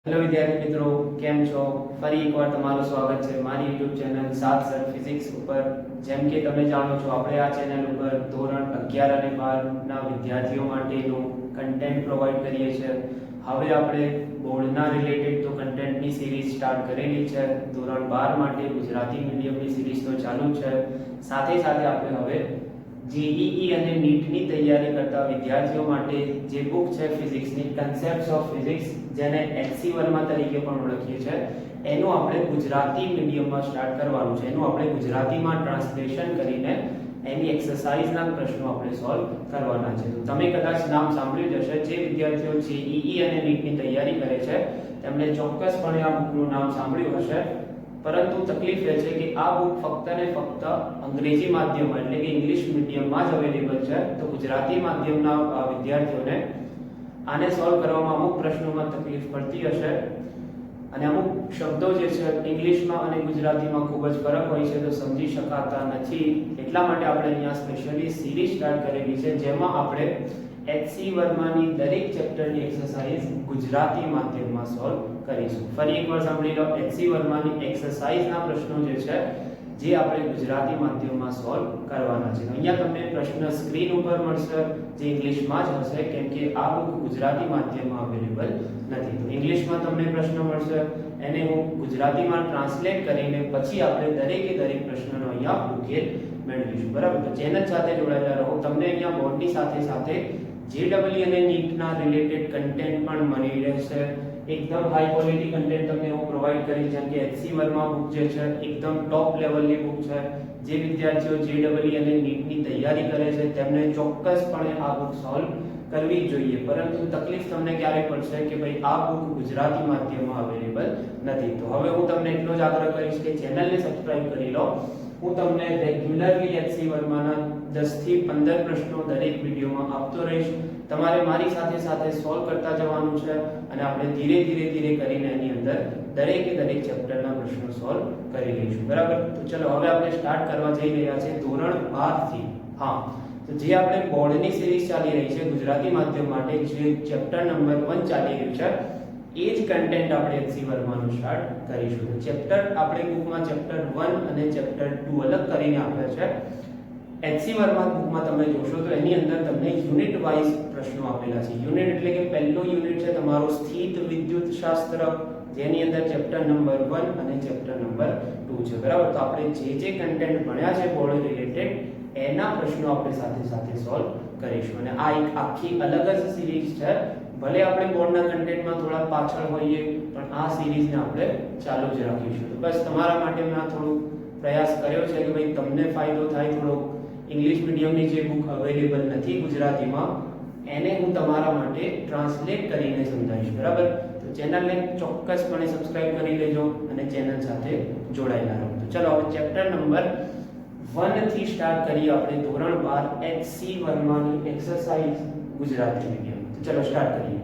Hello વિદ્યાર્થી મિત્રો, કેમ છો? ફરી એકવાર તમારું સ્વાગત છે મારી YouTube ચેનલ સાત સર ફિઝિક્સ ઉપર. જેમ કે તમે જાણો છો, આપણે આ ચેનલ ઉપર ધોરણ 11 અને 12 ના વિદ્યાર્થીઓ માટેનું કન્ટેન્ટ પ્રોવાઈડ કરીએ છીએ. હવે આપણે બોર્ડના રિલેટેડ તો કન્ટેન્ટની સિરીઝ સ્ટાર્ટ કરેલી છે. ધોરણ 12 માટે ગુજરાતી મીડિયમની સિરીઝ તો ચાલુ છે. સાથે સાથે આપણે હવે જેઈઈ અને નીટની તૈયારી કરતા વિદ્યાર્થીઓ માટે જે બુક છે ફિઝિક્સની કન્સેપ્ટ્સ ઓફ ફિઝિક્સ, જેને એચસી વર્મા તરીકે પણ ઓળખીએ છીએ, એનું આપણે ગુજરાતી મીડિયમમાં સ્ટાર્ટ કરવાનું છે. એનું આપણે ગુજરાતીમાં ટ્રાન્સલેશન કરીને એની એક્સરસાઇઝના પ્રશ્નો આપણે સોલ્વ કરવાના છે. તો તમે કદાચ નામ સાંભળ્યું જ હશે. જે વિદ્યાર્થીઓ જેઈઈ અને નીટની તૈયારી કરે છે તેમણે ચોક્કસપણે આ બુકનું નામ સાંભળ્યું હશે. પરંતુ તકલીફ એ છે કે આ બુક ફક્ત ને ફક્ત અંગ્રેજી માધ્યમમાં એટલે કે ઇંગ્લિશ મીડિયમમાં જ અવેલેબલ છે. તો ગુજરાતી માધ્યમના વિદ્યાર્થીઓને આને સોલ્વ કરવામાં અમુક પ્રશ્નોમાં તકલીફ પડતી હશે અને અમુક શબ્દો જે છે ઇંગ્લિશમાં અને ગુજરાતીમાં ખૂબ જ ફરક હોય છે, તો સમજી શકાતા નથી. એટલા માટે આપણે અહીંયા સ્પેશિયલી સિરીઝ સ્ટાર્ટ કરેલી છે, જેમાં આપણે એચસી વર્માની દરેક ચેપ્ટરની એક્સરસાઇઝ ગુજરાતી માધ્યમમાં સોલ્વ કરીશું. ફરી એકવાર સાંભળી લો. એચસી વર્માની એક્સરસાઇઝના પ્રશ્નો જે છે જે આપણે ગુજરાતી માધ્યમમાં સોલ્વ કરવાના છે. અહીંયા તમને પ્રશ્ન સ્ક્રીન ઉપર મળશે, જે ઇંગ્લિશમાં જ હશે, કેમ કે આ બુક ગુજરાતી માધ્યમમાં અવેલેબલ નથી. તો ઇંગ્લિશમાં તમને પ્રશ્ન મળશે, એને હું ગુજરાતીમાં ટ્રાન્સલેટ કરીને પછી આપણે દરેકે દરેક પ્રશ્નનો અહીંયા ઉકેલ મેળવીશું. બરાબર? તો ચેનલ સાથે જોડાયેલા રહો. તમને અહીંયા બોર્ડની સાથે સાથે જેડબલઈ અને નીટના રિલેટેડ કન્ટેન્ટ પણ મળી રહેશે. એકદમ હાઈ ક્વોલિટી કન્ટેન્ટ તમને હું પ્રોવાઈડ કરીશ. જેમ કે એચસી વર્મા બુક જે છે એકદમ ટોપ લેવલની બુક છે. જે વિદ્યાર્થીઓ જેડબલઈ અને નીટની તૈયારી કરે છે તેમને ચોક્કસપણે આ બુક સોલ્વ કરવી જોઈએ. પરંતુ તકલીફ તમને ક્યારે પડશે કે ભાઈ આ બુક ગુજરાતી માધ્યમમાં અવેલેબલ નથી. તો હવે હું તમને એટલો જ આગ્રહ કરીશ કે ચેનલને સબસ્ક્રાઇબ કરી લો. હું તમને રેગ્યુલરલી એચસી વર્માના 10 થી 15 પ્રશ્નો દરેક વિડીયોમાં આપતો રહીશ. તમારે મારી સાથે સાથે સોલ્વ કરતા જવાનું છે અને આપણે ધીરે ધીરે કરીને એની અંદર દરેકે દરેક ચેપ્ટરના પ્રશ્નો સોલ્વ કરી લઈશું. બરાબર? તો ચલો હવે આપણે સ્ટાર્ટ કરવા જઈ રહ્યા છે ધોરણ 12 થી. હા, તો જે આપણે બોર્ડની સિરીઝ ચાલી રહી છે ગુજરાતી માધ્યમ માટે, જે ચેપ્ટર નંબર 1 ચાલી રહ્યું છે, એ જ કન્ટેન્ટ આપણે એચસી વર્માનું સ્ટાર્ટ કરીશું. તો ચેપ્ટર આપણે બુકમાં ચેપ્ટર 1 અને ચેપ્ટર 2 અલગ કરીને આપ્યા છે. એચસી વર્મા બુકમાં તમે જોશો તો એની અંદર તમને યુનિટ વાઇઝ પ્રશ્નો આપેલા છે. યુનિટ એટલે કે પહેલો યુનિટ છે તમારો સ્થિત વિદ્યુત શાસ્ત્ર, જેની અંદર ચેપ્ટર નંબર 1 અને ચેપ્ટર નંબર 2 છે. બરાબર? તો આપણે જે કન્ટેન્ટ ભણ્યા છે બોર્ડ રિલેટેડ એના પ્રશ્નો આપણે સાથે સાથે સોલ્વ કરીશું. અને આ એક આખી અલગ જ સિરીઝ છે. ભલે આપણે બોર્ડના કન્ટેન્ટમાં થોડા પાછળ હોઈએ, પણ આ સિરીઝને આપણે ચાલુ જ રાખીશું. તો બસ તમારા માટે મેં આ થોડું પ્રયાસ કર્યો છે કે ભાઈ તમને ફાયદો થાય. થોડો ઇંગ્લિશ મીડિયમની જે બુક અવેલેબલ નથી ગુજરાતીમાં, એને હું તમારા માટે ટ્રાન્સલેટ કરીને સમજાવીશ. બરાબર? તો ચેનલને ચોક્કસપણે સબસ્ક્રાઇબ કરી લેજો અને ચેનલ સાથે જોડાયેલા રહો. તો ચલો હવે ચેપ્ટર નંબર 1 થી સ્ટાર્ટ કરીએ આપણે ધોરણ 12 એચસી વર્માની એક્સરસાઇઝ ગુજરાતી મીડિયમ. તો ચલો સ્ટાર્ટ કરીએ.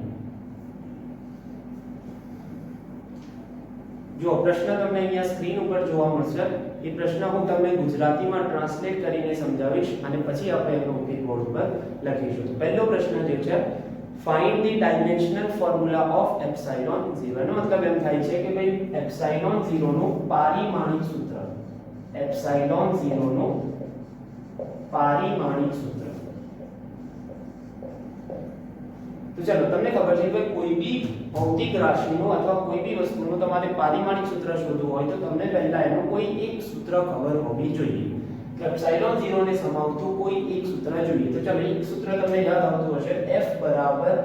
જો પ્રશ્ન તમને અહીંયા સ્ક્રીન ઉપર જોવા મળશે, એ પ્રશ્ન હું તમને ગુજરાતીમાં ટ્રાન્સલેટ કરીને સમજાવીશ અને પછી આપણે એનો ઉકેલ બોર્ડ ઉપર લખીશું. તો પહેલો પ્રશ્ન જે છે, find the dimensional formula of epsilon 0. એનો મતલબ એમ થાય છે કે ભાઈ એપ્સિલોન 0 નું પારિમાણિક સૂત્ર. એપ્સિલોન 0 નું પારિમાણિક સૂત્ર. તો ચલો, તમને ખબર છે કે કોઈ બી ભૌતિક રાશિનું અથવા કોઈ બી વસ્તુનું તમારે પારિમાણિક સૂત્ર શોધવું હોય તો તમને પહેલા એનો કોઈ એક સૂત્ર ખબર હોવી જોઈએ. કે એપ્સિલોન 0 ને સમાવતું કોઈ એક સૂત્ર જોઈએ. તો ચલો, એક સૂત્ર તમને યાદ આવતું હશે, F બરાબર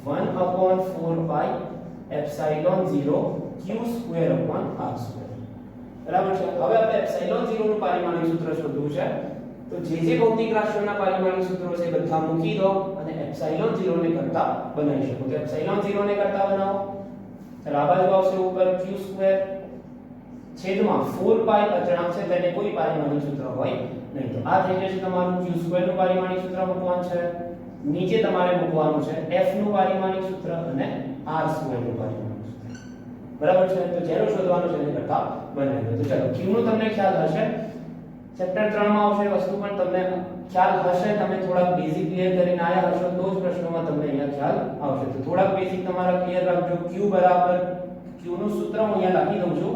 1/4 એપ્સિલોન 0 q²/r². બરાબર છે? હવે આપણે એપ્સિલોન 0 નું પારિમાણિક સૂત્ર શોધવું છે. તો જે ભૌતિક રાશિઓના પારિમાણિક સૂત્રો છે બધા મૂકી દો અને એપ્સિલોન 0 ને કરતા બનાવી શકો. તો એપ્સિલોન 0 ને કરતા બનાવો. ચાલો, આ બાજુ આવશે ઉપર q² છેદમાં 4π અચળાંક છે, તેને કોઈ પારિમાણિક સૂત્ર હોય નહીં. તો આ થઈ જશે તમારું q² નું પારિમાણિક સૂત્ર મૂકવાનું છે. નીચે તમારે મૂકવાનું છે f નું પારિમાણિક સૂત્ર અને r² નું પારિમાણિક સૂત્ર. બરાબર છે? તો જેનું શોધવાનું છે એને કરતા બનાવી દો. તો ચલો, q નું તમને ખ્યાલ હશે, ચેપ્ટર 3 માં આવશે વસ્તુ, પણ તમને ખ્યાલ હશે, તમે થોડા બેઝિક ક્લિયર કરીને આયા હશો તો જ પ્રશ્નોમાં તમને અહીંયા ખ્યાલ આવશે. તો થોડા બેઝિક તમારા ક્લિયર રાખજો. q બરાબર, q નું સૂત્ર હું અહીંયા લખી દઉં છું.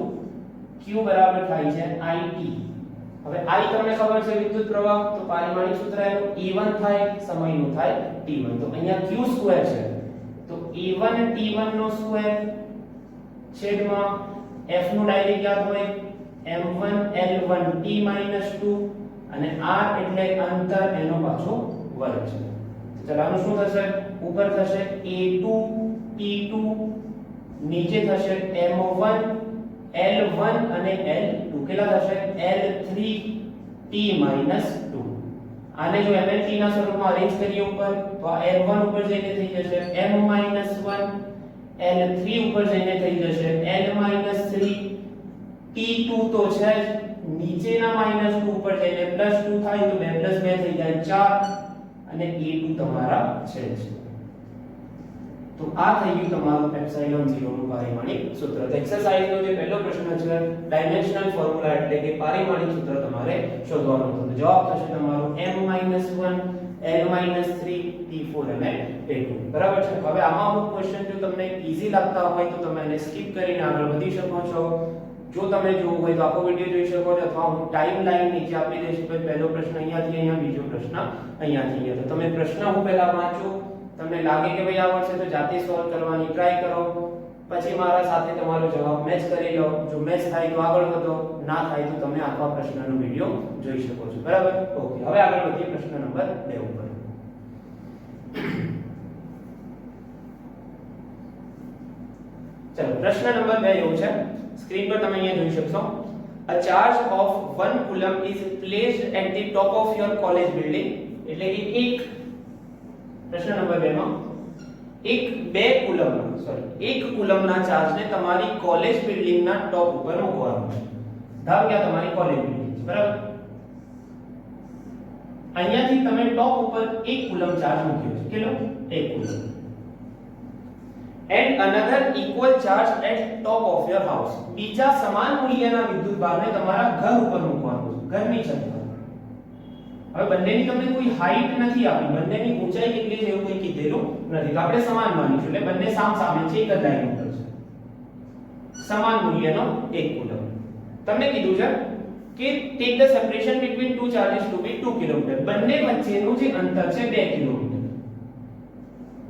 q બરાબર થાય છે it. હવે I તમને ખબર છે વિદ્યુત પ્રવાહ, તો પારિમાણિક સૂત્ર એનું E1 થાય, સમયનું થાય T1. તો અહીંયા q સ્ક્વેર છે તો E1 T1 નો સ્ક્વેર છેદમાં f નું ડાયરેક્ટ યાદ હોય m1 L1 T 2 અને r એટલે અંતર એનો પાછો વર્ગ છે. તો ચાલો આનું શું થશે? ઉપર થશે A2 T2, નીચે થશે m1 L1 અને L2 કેટલા થશે? L3 T 2. આને જો MLT ના સ્વરૂપમાં અરેન્જ કરીએ ઉપર તો આ L1 ઉપર જઈને થઈ જશે m 1, L3 ઉપર જઈને થઈ જશે L 3, T2 તો છે જ, નીચેના -2 ઉપર જઈને +2 થાય તો 2 + 2 થઈ જાય 4 અને A2 તમારા છે જ. તો આ થઈ ગયું તમારું એપ્સિલોન 0 નું પારિમાણિક સૂત્ર. તો એક્સરસાઇઝ નો જે પહેલો પ્રશ્ન છે ડાયમેન્શનલ ફોર્મ્યુલા એટલે કે પારિમાણિક સૂત્ર તમારે શોધવાનું હતું. તો જવાબ થશે તમારો m 1 L 3 T4 અને A2. બરાબર છે. હવે આમાં અમુક ક્વેશ્ચન જો તમને ઈઝી લાગતા હોય તો તમે એને સ્કીપ કરીને આગળ વધી શકો છો. જો તમે જોવું હોય તો આખો વિડિયો જોઈ શકો છો, અથવા હું ટાઈમલાઈન નીચે આપી દઈશ કે પહેલો પ્રશ્ન અહીંયાથી અહીંયા, બીજો પ્રશ્ન અહીંયાથી અહીંયા. તો તમે પ્રશ્ન હું પહેલા વાંચો, તમને લાગે કે ભાઈ આવડશે તો જાતે સોલ્વ કરવાની ટ્રાય કરો, પછી મારા સાથે તમારો જવાબ મેચ કરી લો. જો મેચ થાય તો આગળ વધો, ના થાય તો તમે આખા પ્રશ્નનો વિડિયો જોઈ શકો છો. બરાબર? ઓકે. હવે આગળ વધીએ પ્રશ્ન નંબર 2 ઉપર. ચલો પ્રશ્ન નંબર 2 એવું છે, સ્ક્રીન પર તમે અહીંયા જોઈ શકશો. A charge of 1 coulomb is placed at the top of your college building. એટલે કે એક પ્રશ્ન નંબર 2 માં એક કુલમના ચાર્જને તમારી કોલેજ બિલ્ડિંગના ટોપ ઉપર મૂકવાનો છે. ધારો કે આ તમારી કોલેજ બિલ્ડિંગ છે. બરાબર? અહીંયાથી તમે ટોપ ઉપર 1 કુલમ ચાર્જ મૂક્યો છે. કેટલો? 1 coulomb. and another equal charge at top of your house. બીજા સમાન મૂલ્યના વિદ્યુતભારને તમારા ઘર ઉપર મૂકવાનું છે, ઘરની છત પર. હવે બંનેની તમને કોઈ હાઈટ નથી આપી, બંનેની ઊંચાઈ કેટલી છે એવું કંઈ કીધેલું નથી. તો આપણે સમાન માનીશું, એટલે બંને સામસામે છે, એક જ લાઈન ઉપર છે. સમાન મૂલ્યનો 1 કુલમ. તમને કીધું છે કે take the separation between two charges to be 2 km. બંને વચ્ચેનું જે અંતર છે 2 કિલોમીટર.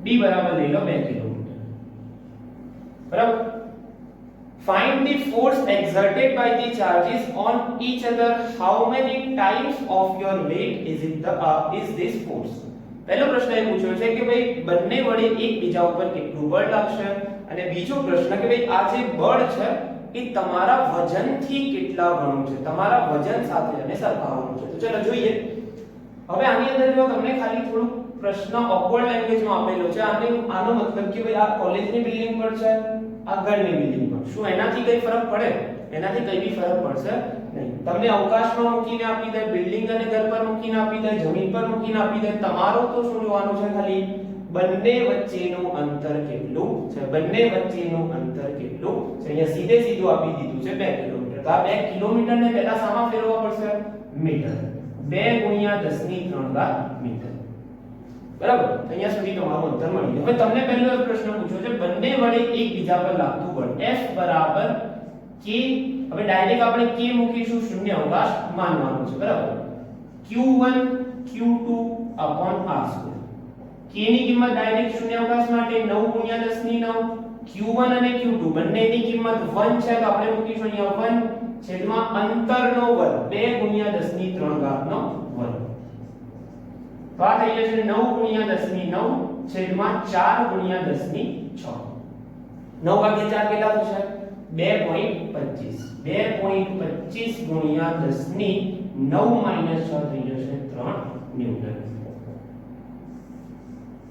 b બરાબર લઈ લો 2 કિલોમીટર. બરાબર? Find the force exerted by the charges on each other. How many times of your weight is this force? પહેલો પ્રશ્ન એ પૂછ્યો છે કે ભાઈ બંને વડે એકબીજા ઉપર કેટલું બળ લાગશે, અને બીજો પ્રશ્ન કે ભાઈ આ જે બળ છે એ તમારા વજનથી કેટલા ગણું છે, તમારા વજન સાથે એને સરખાવવાનું છે. તો ચલો જોઈએ. હવે આની અંદર જો તમને ખાલી થોડું પ્રશ્ન ઓકવર્ડ લેંગ્વેજમાં આપેલો છે, આનો મતલબ કે ભાઈ આ કોલેજની બિલ્ડિંગ પર છે, આ ઘરની બિલ્ડિંગ પર, શું એનાથી કઈ ફરક પડે? એનાથી કઈ બી ફરક પડશે નહીં. તમને અવકાશમાં મૂકીને આપી દે, બિલ્ડિંગ અને ઘર પર મૂકીને આપી દે, જમીન પર મૂકીને આપી દે, તમારો તો શું જોવાનું છે? ખાલી બંને વચ્ચેનું અંતર કેટલું છે, બંને વચ્ચેનું અંતર કેટલું છે. અહીંયા સીધે સીધું આપી દીધું છે 2 કિલોમીટર. તો આ 2 કિલોમીટરને પહેલા સામા ફેરવવા પડશે? મીટર. 2 × 10³ મીટર. બરાબર? અહીંયા સુધી તમારું અંતર મળી ગયું. હવે તમને પહેલો એક પ્રશ્ન પૂછ્યો છે બંને વડે એકબીજા પર લાગતું બળ F બરાબર k. હવે ડાયરેક્ટ આપણે k મૂકીશું, શૂન્ય અવકાશ માનવાનો છે. બરાબર? q1 q2 r². k ની કિંમત ડાયરેક્ટ શૂન્ય અવકાશ માટે 9 × 10⁹. q1 અને q2 બંનેની કિંમત 1 છે તો આપણે મૂકીશું અહીંયા 1 છેદમાં અંતરનો વર્ગ 2 × 10⁵ નો વર્ગ. તો આ થઈ જશે 9 × 10⁹ છેદમાં 4 × 10⁶. 9 ભાગ્યા 4 કેટલા થશે? 2.25. 2.25 × 10⁹ થઈ જશે 3 ન્યૂટન.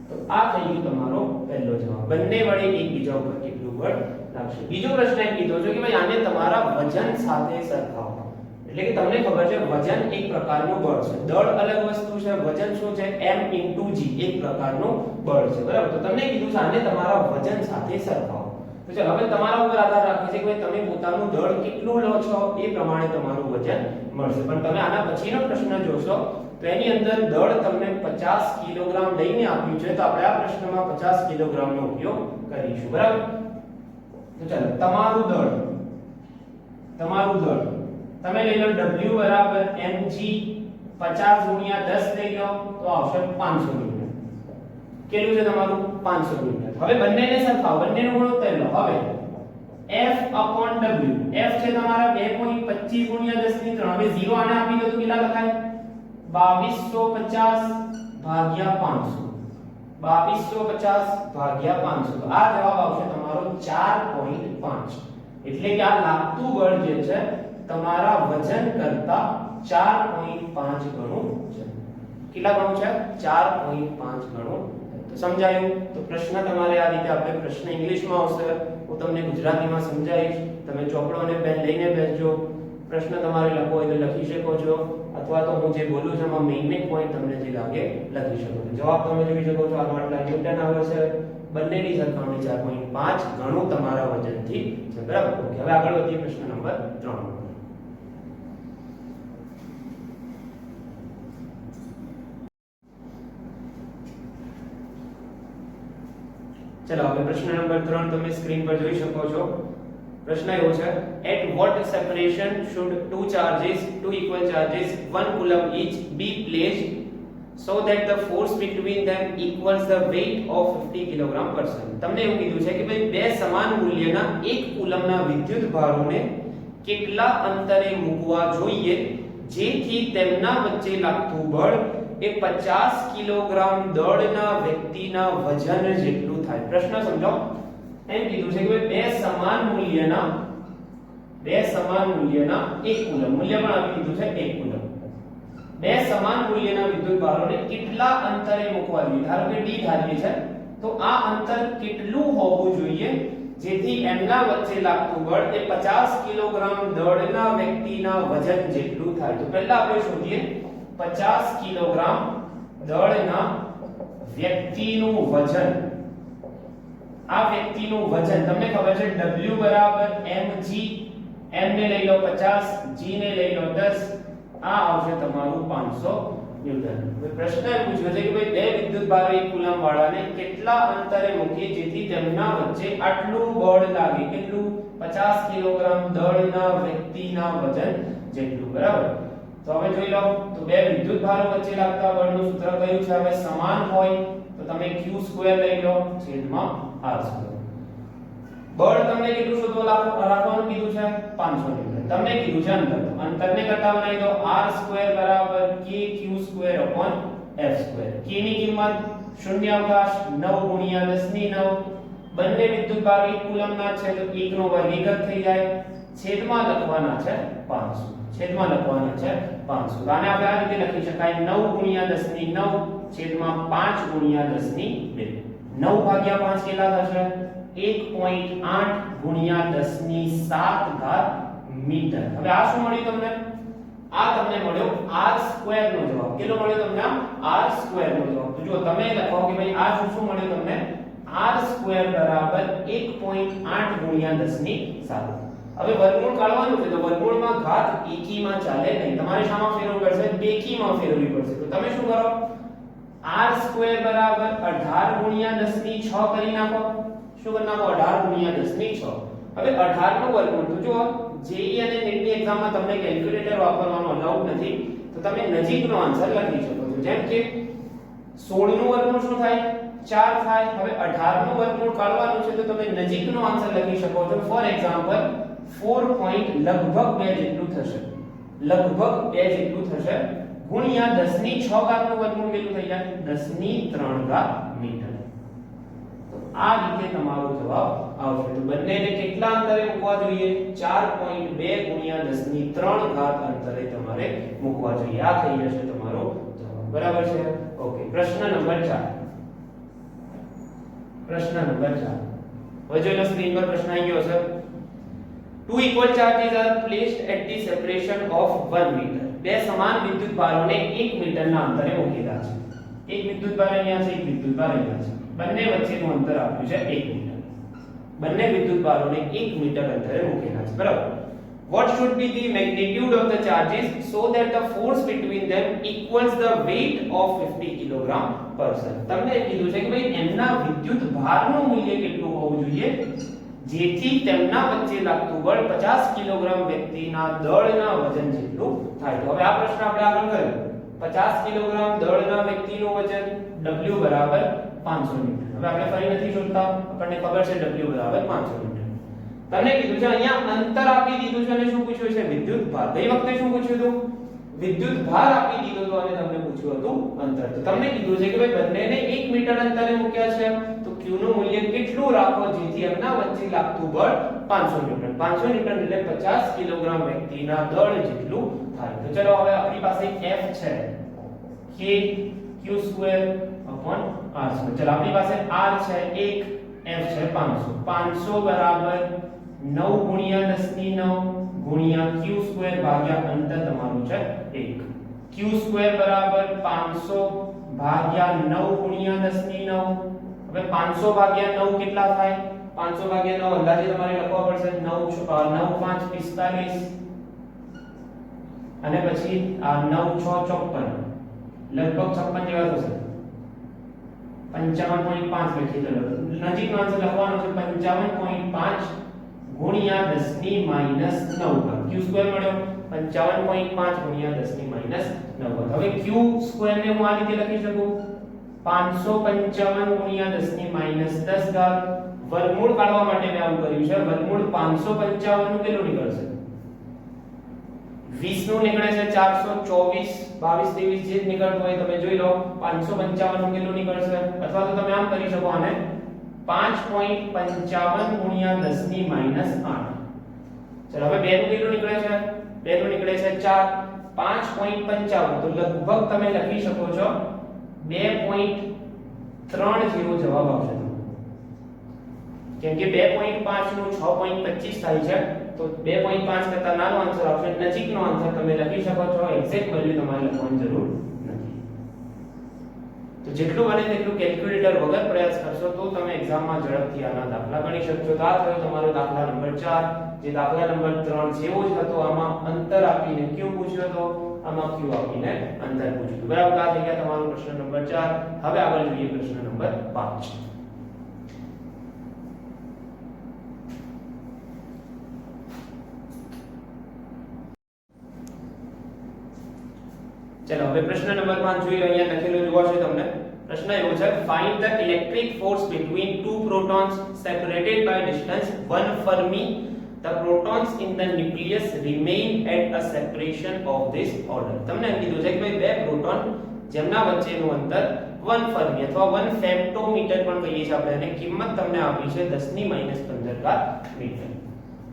તો આ થઈ ગયું તમારો પહેલો જવાબ. બંને વડે એકબીજા ઉપર કેટલું બળ લાગશે. બીજો પ્રશ્ન એ કીધો છે કે ભાઈ આને તમારા વજન સાથે સરખાવો. એટલે કે તમને ખબર છે વજન એક પ્રકારનું બળ છે, દળ અલગ વસ્તુ છે, વજન શું છે? m × g એક પ્રકારનું બળ છે. બરાબર? તો તમને કીધું છે આને તમારા વજન સાથે સરખાવો. તો ચાલો હવે તમારા ઉપર આધાર રાખે છે કે તમે પોતાનું દળ કેટલું લો છો એ પ્રમાણે તમારું વજન મળશે. પણ તમે આના પછીનો પ્રશ્ન જોશો તો એની અંદર દળ તમને 50 કિલોગ્રામ લઈને આપ્યું છે, તો આપણે આ પ્રશ્નમાં 50 કિલોગ્રામનો ઉપયોગ કરીશું, બરાબર? તો ચાલો, તમારું દળ તમે લઈ લો w બરાબર mg 50 ગુણ્યા 10 લઈ લો તો આવશે 500 ન્યૂટન. કેટલું છે તમારું? 500 ન્યૂટન. હવે બંનેને સરખાવો, બંનેનો ગુણોત્તર લો. હવે F upon W, F છે તમારા 2.25 ગુણ્યા 10 ની 3. હવે 0 આને આપી દો તો કેટલા લખાય? 2250 ભાગ્યા 500. 2250 ભાગ્યા 500. તો આ જવાબ આવશે તમારો 4.5. એટલે કે આ લાગતું બળ જે છે તમારા વજન કરતા 4.5 ગણું છે. કેટલા ગણું છે? 4.5 ગણું. તો સમજાયું? તો પ્રશ્ન તમારે આ રીતે આપણે પ્રશ્ન ઇંગ્લિશમાં આવશે, હું તમને ગુજરાતીમાં સમજાવીશ. તમે ચોપડો અને પેન લઈને બેસજો. પ્રશ્ન તમારે લખવો હોય તો લખી શકો છો, અથવા તો હું જે બોલું છું એમાં મેઇન પોઈન્ટ તમને જે લાગે લખી શકો છો. જવાબ તમે જોઈ શકો છો, આનો આટલા ન્યૂટન આવે છે. બંનેની સરખામણી 4.5 ગણું તમારા વજનથી છે, બરાબર? ઓકે, હવે આગળ વધીએ પ્રશ્ન નંબર 3. चलो હવે પ્રશ્ન નંબર 3 તમે સ્ક્રીન પર જોઈ શકો છો. પ્રશ્ન એવો છે, at what separation should two equal charges 1 coulomb each be placed so that the force between them equals the weight of 50 kg person? તમને એવું કીધું છે કે ભાઈ બે સમાન મૂલ્યના 1 કુલમના વિદ્યુત ભારોને કેટલા અંતરે મૂકવા જોઈએ જેથી તેમના વચ્ચે લાગતું બળ એ 50 કિલોગ્રામ દળના વ્યક્તિના વજન જેટલું થાય. પ્રશ્ન સમજો. એમ કીધું છે કે બે સમાન મૂલ્યના 1 કુલમ, મૂલ્ય પણ આપી દીધું છે 1 કુલમ. બે સમાન મૂલ્યના વિદ્યુત ભારોને કેટલા અંતરે મૂકવા જોઈએ? ધારો કે d ધારીએ છે, તો આ અંતર કેટલું હોવું જોઈએ જેથી એમના વચ્ચે લાગતું બળ એ 50 કિલોગ્રામ દળના વ્યક્તિના વજન જેટલું થાય. તો પહેલા આપણે શોધીએ 50 કિલોગ્રામ દળના વ્યક્તિનું વજન. આ વ્યક્તિનું વજન તમને ખબર છે w બરાબર mg, m ને લઈ લો 50, g ને લઈ લો 10, આ આવશે તમારું 500 ન્યૂટન. હવે પ્રશ્ન એ પૂછ્યો છે કે ભાઈ બે વિદ્યુત ભારો 1 કુલમ વાળાને કેટલા અંતરે મૂકીએ જેથી તેમના વચ્ચે આટલું બળ લાગે. કેટલું? 50 કિલોગ્રામ દળના વ્યક્તિના વજન જેટલું, બરાબર? તો હવે જોઈ લો, તો બે વિદ્યુત ભારો વચ્ચે લાગતા બળનું સૂત્ર કયું છે? હવે સમાન હોય તો તમે q2 લઈ લો છેદમાં r2. બળ તમને કેટલું શોધવા રાખવાનું કીધું છે? 500 ન્યૂટન. તમને કીધું છે અંતર, તો અંતરને કરતા બનાવી દો. r2 બરાબર kq2 f2. k ની કિંમત શૂન્યાવકાશ 9 ગુણ્યા 10 ની 9. બંને વિદ્યુત ભાર 1 કુલમના છે તો 1 નો વર્ગીકૃત થઈ જાય. છેદમાં લખવાના છે 500. છેદમાં લખવાના છે 500. તો આને આપણે આ રીતે લખી શકાય 9 ગુણ્યા 10 ની 9 છેદમાં 5 ગુણ્યા 10 ની 2. 9 ભાગ્યા 5 કેટલા થશે? 1.8 ગુણ્યા 10 ની 7 ઘાત મીટર. હવે આ શું મળ્યું તમને? આ તમને મળ્યો r2 નો જવાબ. કેટલો મળ્યો તમને? r2 નો જવાબ. તો જો તમે લખો કે ભાઈ આ શું મળ્યું તમને? r2 બરાબર 1.8 ગુણ્યા 10 ની 7. હવે વર્ગમૂળ કાઢવાનું છે તો વર્ગમૂળમાં ઘાત એકીમાં ચાલે નહીં. તમારે શામાં ફેરવવું પડશે? બેકીમાં ફેરવવી પડશે. તો તમે શું કરો? r2 બરાબર 18 ગુણ્યા 10 ની 6 કરી નાખો. શું કરી નાખો? 18 ગુણ્યા 10 ની 6. હવે 18 નું વર્ગમૂળ તો જો જેઈ અને નેટની એક્ઝામમાં તમને કેલ્ક્યુલેટર વાપરવાનો અલાઉડ નથી, તો તમે નજીકનો આન્સર લખી શકો છો. જેમ કે 16 નું વર્ગમૂળ શું થાય? 4 થાય. હવે 18 નું વર્ગમૂળ કાઢવાનું છે તો તમે નજીકનો આન્સર લખી શકો છો. ફોર એક્ઝામ્પલ 4 પોઈન્ટ લગભગ 2 જેટલું થશે. લગભગ 2 જેટલું થશે ગુણ્યા 10 ની 6 ઘાત નું વર્ગમૂળ કેટલું થઈ જાય? 10 ની 3 ઘાત મીટર. તો આ રીતે તમારો જવાબ આવશે. તો બંનેને કેટલા અંતરે મૂકવા જોઈએ? 4.2 ગુણ્યા 10 ની 3 ઘાત અંતરે તમારે મૂકવા જોઈએ. આ થઈ જશે તમારો જવાબ, બરાબર છે? ઓકે, પ્રશ્ન નંબર 4. પ્રશ્ન નંબર 4 હવે જોઈ લો, સ્ક્રીન પર પ્રશ્ન આવી ગયો છે. Two equal charges are placed at the separation of 1 meter. બે સમાન વિદ્યુત ભારોને 1 મીટરના અંતરે મૂકેલા છે. એક વિદ્યુત ભાર અહીંયા છે, એક વિદ્યુત ભાર અહીંયા છે. બંને વચ્ચેનું અંતર આપ્યું છે 1 મીટર. બંને વિદ્યુત ભારોને 1 મીટર અંતરે મૂકેલા છે, બરાબર? what should be the magnitude of the charges so that the force between them equals the weight of 50 kg person. તમને કીધું છે કે ભાઈ એમના વિદ્યુત ભારનું મૂલ્ય કેટલું હોવું જોઈએ જેથી તેમના વચ્ચે લાગતું બળ 50 કિલોગ્રામ વ્યક્તિના દળના વજન જેટલું થાય. તો હવે આ પ્રશ્ન આપણે આગળ કર્યો. 50 કિલોગ્રામ દળના વ્યક્તિનું વજન W બરાબર 500 ન્યૂટન. હવે આપણે ફરી નથી શોધતા, આપણને ખબર છે W બરાબર 500 ન્યૂટન. તમને કીધું છે અહીંયા અંતર આપી દીધું છે અને શું પૂછ્યું છે વિદ્યુત ભાર. ગઈ વખતે શું પૂછ્યું હતું વિદ્યુત ભાર આપી દીધો હતો અને તમને પૂછ્યું હતું અંતર. તો તમને કીધું છે કે ભાઈ બંનેને 1 મીટર અંતરે મૂક્યા છે તો q નું મૂલ્ય કેટલું રાખો જેથી એમના વચ્ચે લાગતું બળ 500 ન્યૂટન. 500 ન્યૂટન એટલે 50 કિલોગ્રામ વ્યક્તિના દળ જેટલું થાય. તો ચલો હવે આપણી પાસે F છે k q²/r². ચલો આપણી પાસે r છે 1, F છે 500. 500 બરાબર 9 ગુણ્યા 10 ની 9 ગુણ્યા q² ભાગ્યા અંતર તમારું છે 1. q² બરાબર 500 ભાગ્યા 9 ગુણ્યા 10 ની 9. હવે 500 ભાગ્યા 9 કેટલા થાય? 500 ભાગ્યા 9 અંદાજે તમારે લખવા પડશે 9 5 45 અને પછી આ 9 6 54 લગભગ 56 જેવા થશે. 55.5 લખી દો. નજીકનો આન્સર લખવાનો છે 55.5 ગુણ્યા 10 ની -9 q² મળ્યો 55.5 ગુણ્યા 10 ની -9. હવે q² ને હું આ રીતે લખી શકું 555 ગુણ્યા 10 ની -10 ઘાત. વર્ગમૂળ કાઢવા માટે મેં આવું કર્યું છે. વર્ગમૂળ 555 નું કેટલું નીકળશે? 20 નું નીકળે છે 424 22 23 જે નીકળતું હોય તમે જોઈ લો. 555 નું કેટલું નીકળશે? અથવા તો તમે આમ કરી શકો આને 5.55 ગુણ્યા 10 ની -8. ચલો હવે 2 નું કેટલું નીકળે છે? 2 નું નીકળે છે 4. 5.55 તો લગભગ તમે લખી શકો છો 2.3 જેવો જવાબ આવશે. કેમ કે 2.5 નું 6.25 થાય છે તો 2.5 કરતા નાનો આન્સર આવશે. નજીકનો આન્સર તમે લખી શકો છો. એક્ઝેક્ટ વેલ્યુ તમારે લખવાની જરૂર નથી. તો જેટલું બને તેટલું કેલ્ક્યુલેટર વગર પ્રયાસ કરશો તો તમે એક્ઝામમાં ઝડપથી આના દાખલા ગણી શકશો. તો આ થયો તમારો દાખલા નંબર 4. જે દાખલા નંબર 3 જેવો જ હતો. આમાં અંતર આપીને q પૂછ્યો હતો, આમાં q આપીને અંતર પૂછ્યું હતું. બરાબર. આ થઈ ગયા તમારો પ્રશ્ન નંબર 4. હવે આગળ જોઈએ પ્રશ્ન નંબર 5. चलो હવે પ્રશ્ન નંબર 5 જોઈ લો. અહીંયા લખેલું જોવા છે તમને. પ્રશ્ન એવો છે find the electric force between two protons separated by distance 1 fermi. The protons in the nucleus remain at a separation of this order. તમને એમ કીધું છે કે ભાઈ બે પ્રોટોન જેમના વચ્ચેનું અંતર 1 ફર્મી અથવા 1 ફેમ્ટોમીટર પણ કહીએ છીએ આપણે, અને કિંમત તમને આપી છે 10 ની -15 ઘાત મીટર.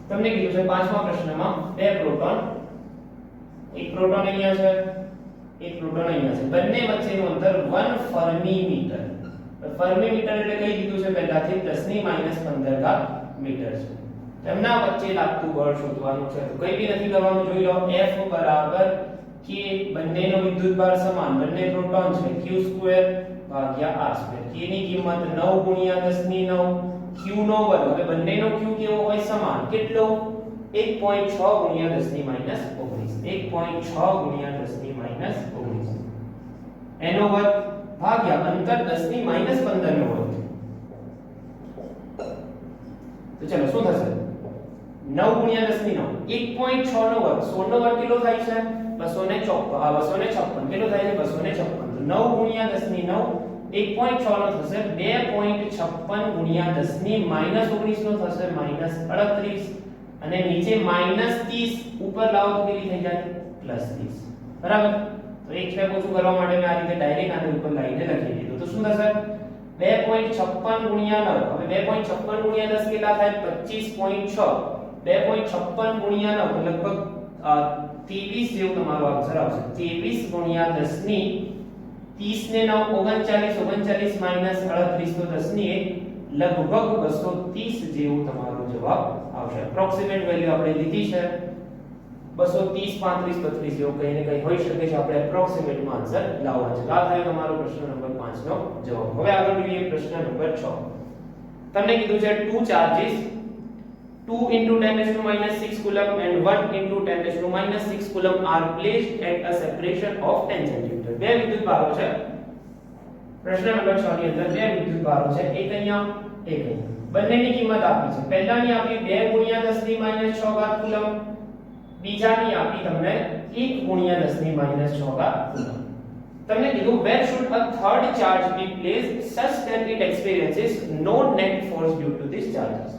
તમને કીધું છે પાંચમા પ્રશ્નમાં બે પ્રોટોન, એક પ્રોટોન અહીંયા છે, એક પ્રોટોન અહીંયા છે, બંને વચ્ચેનું અંતર 1 ફર્મી મીટર. ફર્મી મીટર એટલે કઈ દીધું છે પહેલાથી 10 ની -15 ઘાત મીટર છે. તેમના વચ્ચે લાગતું બળ શોધવાનું છે. તો કઈ બી નથી કરવાનું, જોઈ લો. F બરાબર k, બંનેનો વિદ્યુતભાર સમાન, બંને પ્રોટોન છે, q² ભાગ્યા r². k ની કિંમત 9 ગુણ્યા 10 ની 9, q નો વર્ગ. હવે બંનેનો q કેવો હોય? સમાન. કેટલો? 1.6 ગુણ્યા 10 ની -19. 1.6 ગુણ્યા 10 ની -19 એનો વર્ગ ભાગ્યા અંતર 10 ની -15 નો વર્ગ. તો ચલો શું થશે? 9 ગુણ્યા 10 ની 9, 1.6 નો વર્ગ, 16 નો વર્ગ કેટલો થાય છે? 256. કેટલો થાય છે? 256. તો 9 ગુણ્યા 10 ની 9, 1.6 નો થશે 2.56 ગુણ્યા 10 ની -19 નો થશે -38, અને નીચે -30 ઉપર લાવો તો કેટલી થઈ જાય? +30. બરાબર. તો એક સ્ટેપ ઓછું કરવા માટે મેં આ રીતે ડાયરેક્ટ આને ઉપર લાઈને લખી દીધું. તો શું થશે? 2.56 ગુણ્યા 9. હવે 2.56 ગુણ્યા 10 કેટલા થાય? 25.6. 2.56 ગુણ્યા 9 લગભગ 23 જેવું તમારો આન્સર આવશે. 23 ગુણ્યા 10 ની 30 ને 9 39, 39 -38 તો 10 ની 1, લગભગ 230 જેવું તમારો જવાબ આવશે. એપ્રોક્સિમેટ વેલ્યુ આપણે લીધી છે 230, 35, 32 જેવું કઈ ને કઈ હોઈ શકે છે. આપણે એપ્રોક્સિમેટ માં આન્સર લાવવાનો છે. આ થયો તમારો પ્રશ્ન નંબર 5 નો જવાબ. હવે આગળ જોઈએ પ્રશ્ન નંબર 6. તમને કીધું છે two charges 2 into 10 raised to minus 6 coulomb and 1 into 10 raised to minus 6 coulomb are placed at a separation of 10 cm. બે વિદ્યુત ભારો છે. પ્રશ્ન નંબર 6 ની અંદર બે વિદ્યુત ભારો છે, એક અહીંયા એક અહીંયા. બંનેની કિંમત આપી છે. પહેલાની આપી 2 ગુણ્યા 10 ની માઈનસ 6 ઘાત કુલમ, બીજાની આપી તમને 1 ગુણ્યા 10 ની માઈનસ 6 ઘાત કુલમ. તમને કીધું where should a third charge be placed such that it experiences no net force due to these charges.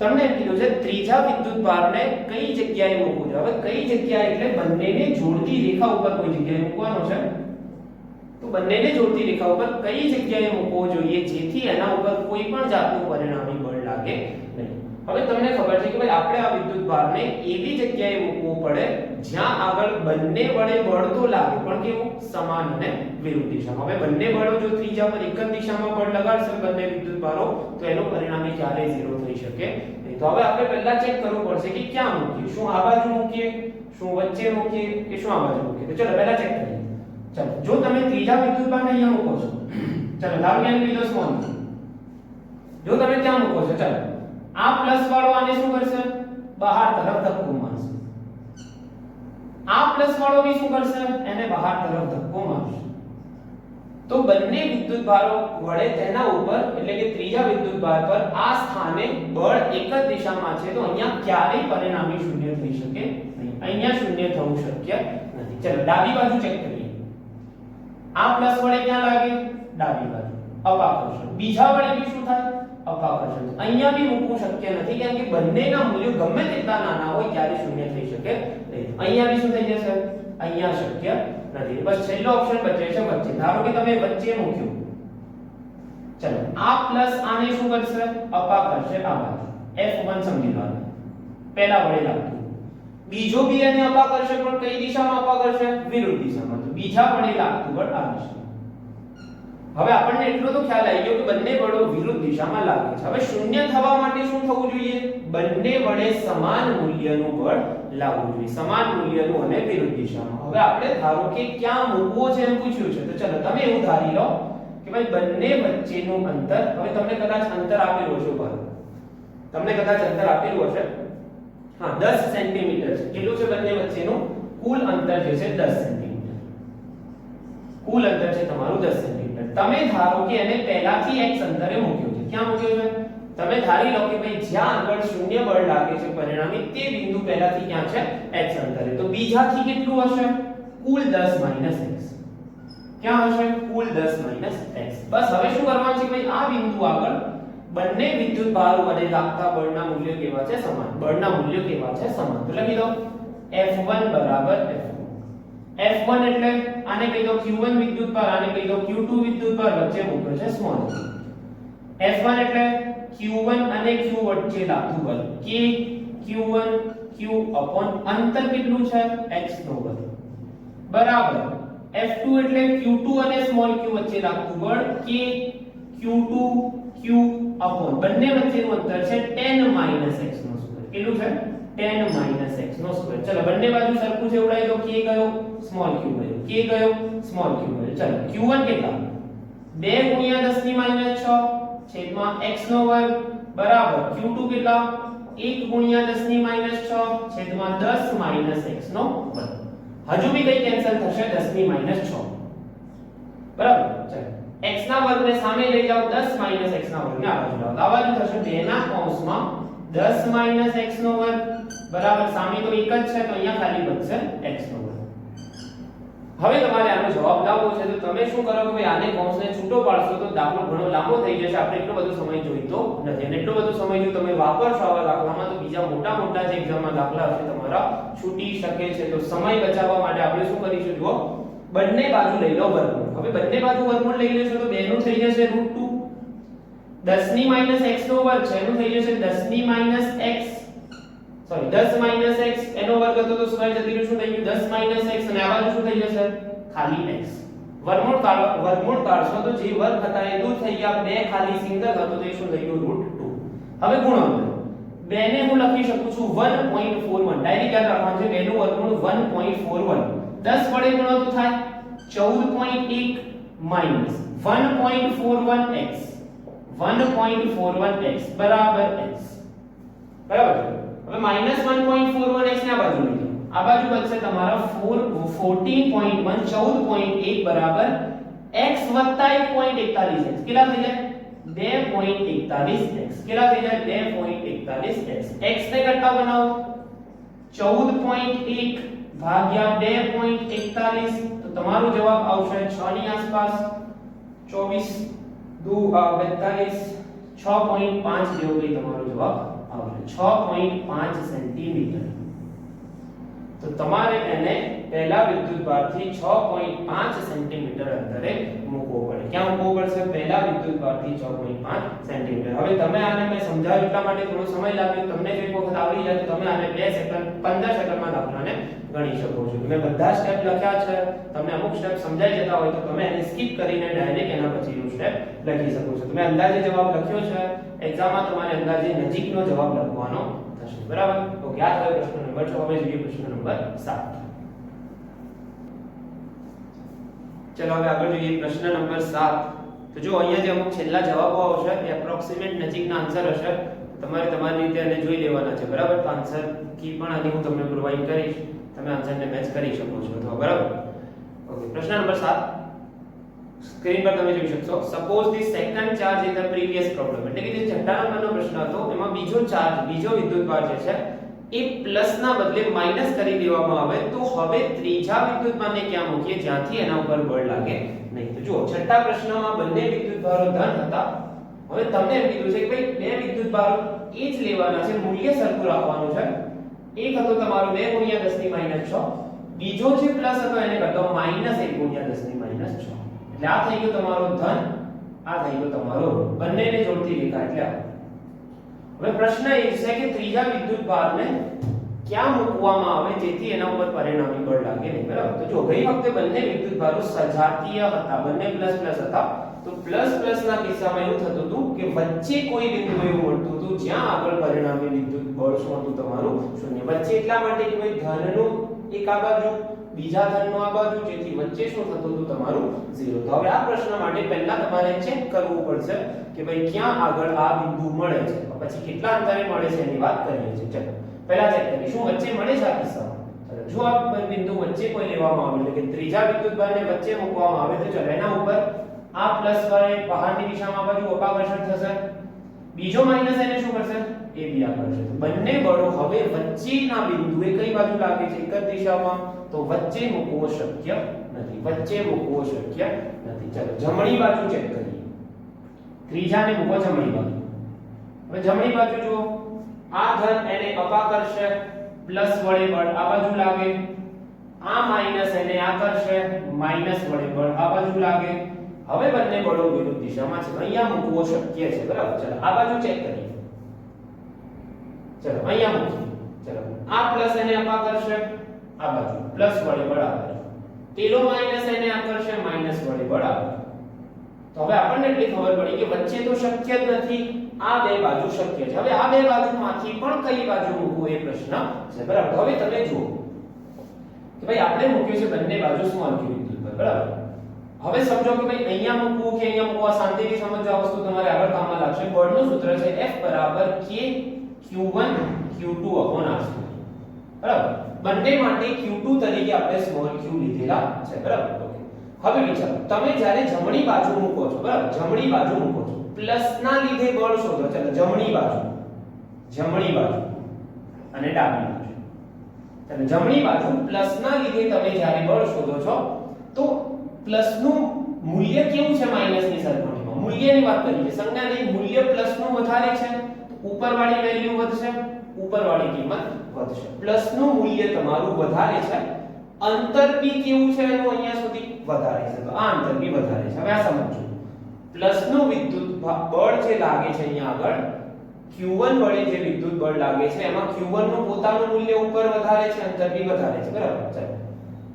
તમને એમ કીધું છે ત્રીજા વિદ્યુત ભારને કઈ જગ્યાએ મૂકવું છે. હવે કઈ જગ્યાએ એટલે બંનેને જોડતી રેખા ઉપર કોઈ જગ્યાએ મૂકવાનો છે. તો બંનેને જોડતી રેખા ઉપર કઈ જગ્યાએ મૂકવો જોઈએ જેથી એના ઉપર કોઈ પણ જાતનું પરિણામી બળ લાગે નહીં. હવે તમને ખબર છે કે ભાઈ આપણે આ વિદ્યુત ભારને એવી જગ્યાએ મૂકવું પડે જ્યાં આગળ બંને વડે બળ તો લાગે પણ કેવું સમાન અને વિરુદ્ધ દિશામાં. હવે બંને બળો જો ત્રીજા પર એક જ દિશામાં બળ લગાડશે બંને વિદ્યુત ભારો તો એનું પરિણામી ક્યારેય 0 થઈ શકે નહીં. તો હવે આપણે પહેલા ચેક કરવું પડશે કે ક્યાં મૂકીએ. શું આ બાજુ મૂકીએ, શું વચ્ચે મૂકીએ કે શું આ બાજુ મૂકીએ. તો ચલો પહેલા ચેક કરીએ. ચલો જો તમે ત્રીજા વિદ્યુત ભારને અહીંયા મૂકો છો, ચલો ધારો કે આને લીધો સ્મોલ, જો તમે ત્યાં મૂકો છો, ચલો આ પ્લસ વાળો આને શું કરશે, બહાર તરફ ધક્કો મારશે. આ પ્લસ વાળો બી શું કરશે, એને બહાર તરફ ધક્કો મારશે. તો બંને વિદ્યુત ભારો વડે તેના ઉપર એટલે કે ત્રીજા વિદ્યુત ભાર પર આ સ્થાને બળ એક જ દિશામાં છે તો અહીંયા ક્યારેય પરિણામી શૂન્ય થઈ શકે નહીં. અહીંયા શૂન્ય થવું શક્ય નથી. ચલો ડાબી બાજુ ચેક કરીએ. આ પ્લસ વડે ક્યાં લાગે, ડાબી બાજુ, અપાકર્ષણ. બીજા વડે બી શું થાય, અપાકર્ષણ. અહીંયા બી મૂકવું શક્ય નથી કેમ કે બંનેના મૂલ્યો ગમે તેટલા નાના હોય ત્યારે શૂન્ય થઈ શકે નહીં. અહીંયા બી શું થઈ જશે, અહીંયા શક્ય નથી. બસ છેલ્લો ઓપ્શન બચે છે વચ્ચે. ધારો કે તમે વચ્ચે મૂક્યું, ચલો આ પ્લસ આને શું કરશે, અપા કરશે આ બાજુ. F1 સમજી લો, પહેલા વડે લાગતું. બીજો બી એને અપા કરશે પણ કઈ દિશામાં અપા કરશે, વિરુદ્ધ દિશામાં. તો બીજા વડે લાગતું બળ આ દિશામાં. હવે આપણને એટલો તો ખ્યાલ આવી ગયો કે બંને બળો વિરુદ્ધ દિશામાં લાગે છે. હવે શૂન્ય થવા માટે શું થવું જોઈએ, બંને વડે સમાન મૂલ્યનું બળ લાવવું જોઈએ, સમાન મૂલ્યનું અને વિરુદ્ધ દિશામાં. હવે આપણે ધારો કે ક્યાં મૂકવો છે એમ પૂછ્યું છે તો ચલો તમે એવું ધારી લો કે ભાઈ બંને વચ્ચેનું અંતર, હવે તમને કદાચ અંતર આપેલું હશે ઉપર, તમને કદાચ અંતર આપેલું હશે, હા 10 સેન્ટીમીટર છે. કેટલું છે બંને વચ્ચેનું કુલ અંતર જે છે 10 સેન્ટીમીટર. કુલ અંતર છે તમારું 10 સેન્ટીમીટર. તમે ધારો કે એને પહેલાથી x અંતરે મૂક્યો છે. ક્યાં મૂક્યો છે, તમે ધારી લો કે ભાઈ જ્યાં આગળ શૂન્ય બળ લાગે છે પરિણામી તે બિંદુ પહેલાથી ક્યાં છે, x અંતરે. તો બીજાથી કેટલું હશે, કુલ 10 - x. ક્યાં હશે, કુલ 10 - x. બસ હવે શું કરવાનું છે ભાઈ, આ બિંદુ આગળ બંને વિદ્યુત ભારો વડે લાગતા બળના મૂલ્યો કેવા છે, સમાન. બળના મૂલ્યો કેવા છે, સમાન. તો લખી દો F1 બરાબર F2. F1 એટલે આને કહી દો Q1 વિદ્યુત ભાર, આને કહી દો Q2 વિદ્યુત ભાર, વચ્ચે મૂક્યો છે સ્મોલ. F1 એટલે Q1 અને Q વચ્ચે લાગતું બળ K Q1 Q upon અંતર કેટલું છે, x નો વર્ગ બરાબર. F2 એટલે Q2 અને સ્મોલ q વચ્ચે લાગતું બળ K Q2 Q upon બંને વચ્ચેનું અંતર છે 10 - x નો સ્ક્વેર. કેટલું છે, 10 - x નો સ્ક્વેર. ચલો બંને બાજુ સરખું છે ઉડાઈ દો. K ગયો, સ્મોલ q ગયો, K ગયો, સ્મોલ q ગયો. ચલો Q1 કેટલા, 2 ગુણ્યા 10 ની માઈનસ 6 છેદમાં x નો વર્ગ બરાબર. Q2 કેટલા, 1 ગુણ્યા 10 ની માઈનસ 6 છેદમાં 10 - x નો વર્ગ. હજુ બી કઈ કેન્સલ થશે, 10 ની માઈનસ 6 બરાબર. ચલો x ના વર્ગને સામે લઈ જાઓ, 10 - x ના વર્ગને આ બાજુ લાવો. આ બાજુ થશે 2 ના કૌંસમાં 10 - x નો વર્ગ બરાબર. સામે તો એક જ છે તો અહીંયા ખાલી બચશે x નો વર્ગ. હવે તમારે આનો જવાબ લાવવો છે તો તમે શું કરો કે ભાઈ આને કૌંસને છૂટો પાડશો તો દાખલો ઘણો લાંબો થઈ જશે. આપણે એટલો બધો સમય જોઈતો નથી અને એટલો બધો સમય જો તમે વાપરશો આવા દાખલામાં તો બીજા મોટા જે એક્ઝામમાં દાખલા હશે તમારા છૂટી શકે છે. તો સમય બચાવવા માટે આપણે શું કરીશું, જુઓ બંને બાજુ લઈ લો વર્ગમૂળ. હવે બંને બાજુ વર્ગમૂળ લઈ લેશો તો 2 નું થઈ જશે √2. 10 ની માઈનસ x નો વર્ગ છે એનું થઈ જશે 10 ની માઈનસ x, સોરી 10 - x એનો વર્ગ હતો તો સ્ક્વેર જતી રહ્યું, શું થઈ ગયું 10 - x અને આ બાજુ શું થઈ જશે, ખાલી x. વર્ગમૂળ કાઢશો તો જે વર્ગ હતા એ દૂર થઈ ગયા, 2 ખાલી સિંગલ હતો તો એ શું થઈ ગયું √2. હવે ગુણોત્તર 2 ને હું લખી શકું છું 1.41. ડાયરેક્ટ યાદ રાખવાનું છે 2 નું વર્ગમૂળ 1.41. 10 વડે ગુણો તો થાય 14.1 માઈનસ 1.41x 1.41x બરાબર x. -1.41x ને આ બાજુ લઈ લો, આ બાજુ બનશે તમારા 14.1 14.1 બરાબર x વત્તા 1.41x કેટલા થઈ જાય 2.41x કેટલા થઈ જાય 2.41x x ને કરતા બનાવો 14.1 ભાગ્યા 2.41 તો તમારો જવાબ આવશે 6 ની આસપાસ 24 2 42 6.5 જેવો કઈ તમારો જવાબ આવશે 6.5 સેન્ટીમીટર તો તમારે એને પહેલા વિદ્યુતભારથી 6.5 સેન્ટીમીટર અંતરે મૂકવો પડે ક્યાં મૂકવો પડશે પહેલા વિદ્યુતભારથી 6.5 સેન્ટીમીટર હવે તમે આને મેં સમજાવ્યું એટલા માટે થોડો સમય લાગ્યો તમને જો એક વખત આવડી જાય તો તમે આને 2 સેકન્ડ 15 સેકન્ડમાં દાખલાને ગણી શકો છો મેં બધા સ્ટેપ લખ્યા છે તમને અમુક સ્ટેપ સમજાઈ જતા હોય તો તમે એને સ્કીપ કરીને ડાયરેક્ટ એના પછીનો સ્ટેપ લખી શકો છો તમે અંદાજે જવાબ લખ્યો છે એક્ઝામમાં તમારે અંદાજે નજીકનો જવાબ લખવાનો થશે બરાબર ઓકે આ થયો પ્રશ્ન નંબર 6 હવે જોઈએ પ્રશ્ન નંબર 7 ચલો હવે આગળ જોઈએ પ્રશ્ન નંબર 7 તો જો અહીંયા જે અમુક છેલ્લા જવાબો આવશે એ એપ્રોક્સિમેટ નજીકના આન્સર હશે તમારે તમારી રીતે એને જોઈ લેવાના છે બરાબર તો આન્સર કી પણ આની હું તમને પ્રોવાઈડ કરીશ તમે આન્સરને મેચ કરી શકો છો અથવા બરાબર ઓકે પ્રશ્ન નંબર 7 સ્ક્રીન પર તમે જોઈ શકશો suppose the second charge in the previous problem એટલે કે જે છઠ્ઠા નંબરનો પ્રશ્ન હતો એમાં બીજો ચાર્જ બીજો વિદ્યુતભાર જે છે એ પ્લસ ના બદલે માઈનસ કરી દેવામાં આવે તો હવે ત્રીજા વિદ્યુતભારને ક્યાં મૂકીએ જ્યાંથી એના ઉપર બળ લાગે નહીં તો જુઓ છઠ્ઠા પ્રશ્નમાં બંને વિદ્યુતભારો ધન હતા હવે તમને એમ કીધું છે કે ભાઈ બે વિદ્યુતભારો એ જ લેવાના છે મૂલ્ય સરખું રાખવાનું છે એક હતો તમારો 2 * 10 - 6 બીજો જે પ્લસ હતો એને કરતો -1 * 10 - 6 એટલે આ થઈ ગયો તમારો ધન આ થઈ ગયો તમારો ઋણ બંનેને જોડતી રેખા એટલે આ હવે પ્રશ્ન એ છે કે ત્રીજા વિદ્યુતભારને ક્યાં મૂકવામાં આવે જેથી એના ઉપર પરિણામી બળ લાગે નહીં બરાબર તો જો ગઈ વખતે બંને વિદ્યુતભારો સજાતીય હતા બંને પ્લસ પ્લસ હતા તો પ્લસ પ્લસ ના કિસ્સામાં એવું થતું હતું કે વચ્ચે કોઈ બિંદુ એવું મળતું હતું જ્યાં આગળ પરિણામી વિદ્યુત બળ શું હતું તમારું શૂન્ય વચ્ચે એટલા માટે કે ભાઈ ધનનું એક આ બાજુ બીજા ધનનું આ બાજુ જેથી વચ્ચે શું થતું હતું તમારું 0 તો હવે આ પ્રશ્ન માટે પહેલા તમારે ચેક કરવું પડશે કે ભાઈ ક્યાં આગળ આ બિંદુ મળે છે પછી કેટલા અંતરે મળે છે એની વાત કરીએ છીએ ચલો પહેલા ચેક કરીએ શું વચ્ચે મળે છે આ કિસ્સામાં જો આ બિંદુ વચ્ચે કોઈ લેવામાં આવે એટલે કે ત્રીજા વિદ્યુતભારને વચ્ચે મૂકવામાં આવે તો ચલો એના ઉપર આ પ્લસ વડે બહારની દિશામાં બાજુ અપાકર્ષણ થશે બીજો માઈનસ એને શું કરશે એ બી આકર્ષણ બંને બળો હવે વચ્ચેના બિંદુએ કઈ બાજુ લાગે છે એક જ દિશામાં તો વચ્ચે મૂકવો શક્ય નથી વચ્ચે મૂકવો શક્ય નથી ચલો જમણી બાજુ ચેક કરીએ ત્રીજાને મૂકો જમણી બાજુ હવે જમણી બાજુ જુઓ આ ધન એને અપાકર્ષે પ્લસ વડે બળ આ બાજુ લાગે આ માઈનસ એને આકર્ષે માઈનસ વડે બળ આ બાજુ લાગે હવે બંને બળો વિરુદ્ધ દિશામાં છે અહીંયા મૂકવો શક્ય છે બરાબર ચલો આ બાજુ ચેક કરીએ ચલો અહીંયા મૂકીએ ચલો આ પ્લસ એને અપાકર્ષે આ બાજુ પ્લસ વડે બળ આવે પેલો માઈનસ એને આકર્ષે માઈનસ વડે બળ આવે તો હવે આપણને એટલી ખબર પડી કે વચ્ચે તો શક્ય જ નથી આ બે બાજુ શક્ય છે હવે આ બે બાજુમાંથી પણ કઈ બાજુ મૂકવું એ પ્રશ્ન છે બરાબર હવે તમે જુઓ કે ભાઈ આપણે મૂક્યું છે બંને બાજુ સ્મોલ q વિદ્યુત બરાબર હવે સમજો કે ભાઈ અહીંયા મૂકવું કે અહીંયા મૂકવા શાંતિથી સમજો આ વસ્તુ તમારે આગળ કામમાં લાગશે બળનું સૂત્ર છે F = k q1 q2 / r2 બરાબર બંને માટે q2 તરીકે આપણે સ્મોલ q લીધેલા છે બરાબર ઓકે હવે વિચારો તમે જ્યારે જમણી બાજુ મૂકો છો બરાબર જમણી બાજુ મૂકો છો પ્લસ ના લીધે બળ શોધો ચાલો જમણી બાજુ અને ડાબી બાજુ ચાલો જમણી બાજુ પ્લસ ના લીધે તમે જ્યારે બળ શોધો છો તો પ્લસ નું મૂલ્ય કેવું છે માઈનસ ની સરખામણીમાં મૂલ્યની વાત કરીએ સંજ્ઞાની મૂલ્ય પ્લસ નું વધારે છે ઉપરવાળી વેલ્યુ વધશે ઉપરવાળી કિંમત વધશે પ્લસ નું મૂલ્ય તમારું વધારે છે અંતર બી કેવું છે એનું અહીંયા સુધી વધારે છે તો આ અંતર બી વધારે છે હવે આ સમજો પ્લસ નું વિદ્યુત બળ જે લાગે છે અહીંયા આગળ q1 વડે જે વિદ્યુત બળ લાગે છે એમાં q1 નું પોતાનું મૂલ્ય ઉપર વધારે છે અંતર બી વધારે છે બરાબર ચાલો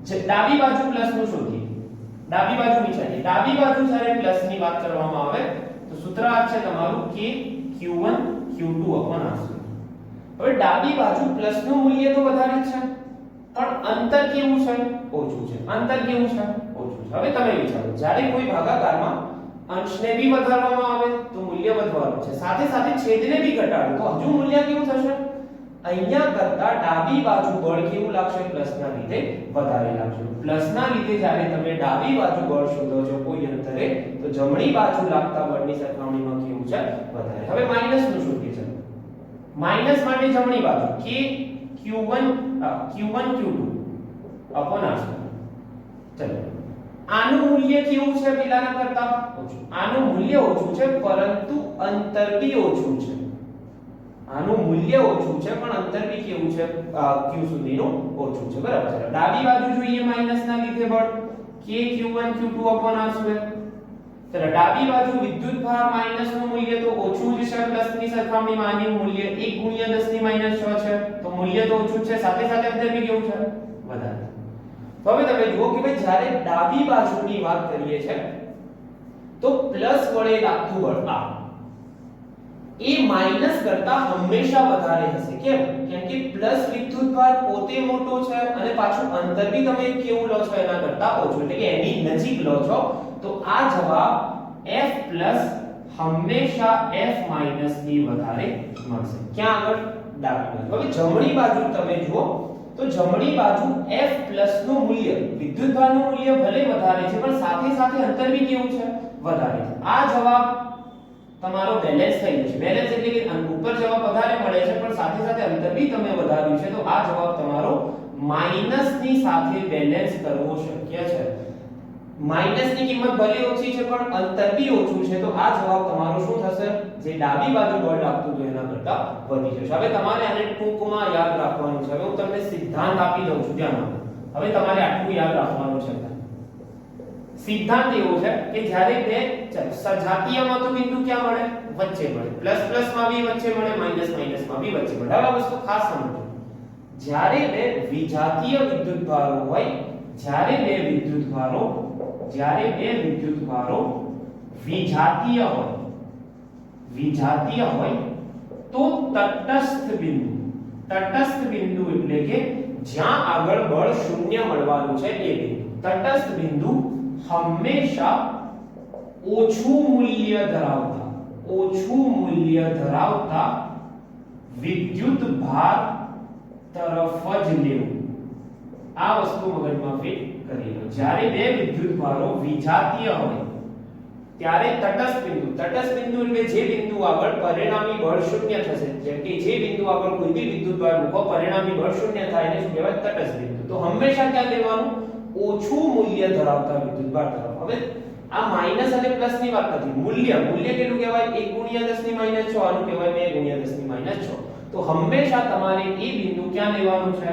જે ડાબી બાજુ પ્લસ નું શોધીએ ડાબી બાજુ વિચારીએ ડાબી બાજુ જ્યારે પ્લસ ની વાત કરવામાં આવે તો સૂત્ર આ છે તમારું k q1 q2 / r2 હવે ડાબી બાજુ પ્લસ નું મૂલ્ય તો વધારે છે પણ અંતર કેવું છે ઓછું છે અંતર કેવું છે ઓછું છે હવે તમે વિચારો જ્યારે કોઈ ભાગાકારમાં અંશને બી વધારવામાં આવે તો મૂલ્ય વધવાનું છે સાથે સાથે છેદને બી ઘટાડો તો હજુ મૂલ્ય કેવું થશે અહીંયા કરતા ડાબી બાજુ બળ કેવું લાગશે? પ્લસના લીધે વધારે લાગશે. પ્લસના લીધે જ્યારે તમે ડાબી બાજુ બળ શોધો છો કોઈ અંતરે, તો જમણી બાજુ લાગતા બળની સરખામણીમાં કેવું છે? વધારે. હવે માઈનસ નું શોધીએ છે. માઈનસ માટે જમણી બાજુ k q1 q2 upon r². ચલો આનું મૂલ્ય કેવું છે પેલાના કરતા? ઓછું. આનું મૂલ્ય ઓછું છે પરંતુ અંતર બી ઓછું છે. આનું મૂલ્ય ઓછું છે પણ અંતર બી કેવું છે? q સુધીનું ઓછું છે. બરાબર છે. ડાબી બાજુ જોઈએ માઈનસ ના લીધે બળ k q1 q2 upon r². ચલો ડાબી બાજુ વિદ્યુતભાર માઈનસ નું મૂલ્ય તો ઓછું જ છે, પ્લસ ની સરખામણીમાં આનું મૂલ્ય 1 * 10⁻6 છે, તો મૂલ્ય તો ઓછું જ છે, સાથે સાથે અંતર બી કેવું છે? વધારે. તો હવે તમે જુઓ કે ભાઈ જ્યારે ડાબી બાજુની વાત કરીએ છે તો પ્લસ વડે લાગતું બળ આ એ માઈનસ કરતા હંમેશા વધારે હશે. કેમ? કેમ કે પ્લસ વિદ્યુતભાર પોતે મોટો છે અને પાછું અંતર બી તમે કેવું લો છો? એના કરતા ઓછું, એટલે કે એની નજીક લો છો. તો આ જવાબ F પ્લસ હંમેશા F માઈનસ ની વધારે મળશે. ક્યાં આગળ? ડાબી બાજુ. હવે જમણી બાજુ તમે જુઓ તો જમણી બાજુ F પ્લસ નું મૂલ્ય, વિદ્યુતભારનું મૂલ્ય ભલે વધારે છે પણ સાથે સાથે અંતર બી કેવું છે? વધારે છે. આ જવાબ તમારો બેલેન્સ થઈ જશે. બેલેન્સ એટલે કે ઉપર જવાબ વધારે મળે છે પણ સાથે સાથે અંતર બી તમે વધાર્યું છે, તો આ જવાબ તમારો માઈનસ ની સાથે બેલેન્સ કરવો શક્ય છે. માઈનસ ની કિંમત ભલે ઓછી છે પણ અંતર બી ઓછું છે, તો આ જવાબ તમારો શું થશે? જે ડાબી બાજુ બળ લાગતું હતું એના કરતા વધી જશે. હવે તમારે આને ટૂંકમાં યાદ રાખવાનું છે. હવે હું તમને સિદ્ધાંત આપી દઉં છું. ધ્યાન આપો. હવે તમારે આટલું યાદ રાખવાનું છે. સિદ્ધાંત એવો છે કે જ્યારે બે સજાતીયમાં તો બિંદુ ક્યાં મળે? વચ્ચે મળે. પ્લસ પ્લસ માં બી વચ્ચે મળે, માઈનસ માઈનસ માં બી વચ્ચે મળે. હવે આ વસ્તુ ખાસ સમજો. જ્યારે બે વિજાતીય વિદ્યુતભારો હોય, જ્યારે બે વિદ્યુતભારો વિજાતીય હોય તો તટસ્થ બિંદુ એટલે કે જ્યાં આગળ બળ શૂન્ય મળવાનું છે એ બિંદુ. તટસ્થ બિંદુ હંમેશા ઓછું મૂલ્ય ધરાવતા વિદ્યુતભાર તરફ જ લેવું. આ વસ્તુ મગજમાં ફિટ કરી લો. જ્યારે બે વિદ્યુતભારો વિજાતીય હોય ત્યારે તટસ્થ બિંદુ એટલે જે બિંદુ આગળ પરિણામી બળ શૂન્ય થશે, જેમ કે જે બિંદુ આગળ કોઈ બી વિદ્યુતભાર મૂકો પરિણામી બળ શૂન્ય થાય એને શું કહેવાય? તટસ્થ બિંદુ. તો હંમેશા ક્યાં લેવાનું? ઓછું મૂલ્ય ધરાવતા વિદ્યુતભાર તરફ. હવે આ માઈનસ અને પ્લસ ની વાત નથી. મૂલ્ય કેટલું કહેવાય? 1 * 10⁻6 આનું કહેવાય 2 * 10⁻6. તો હંમેશા તમારે એ બિંદુ ક્યાં લેવાનું છે?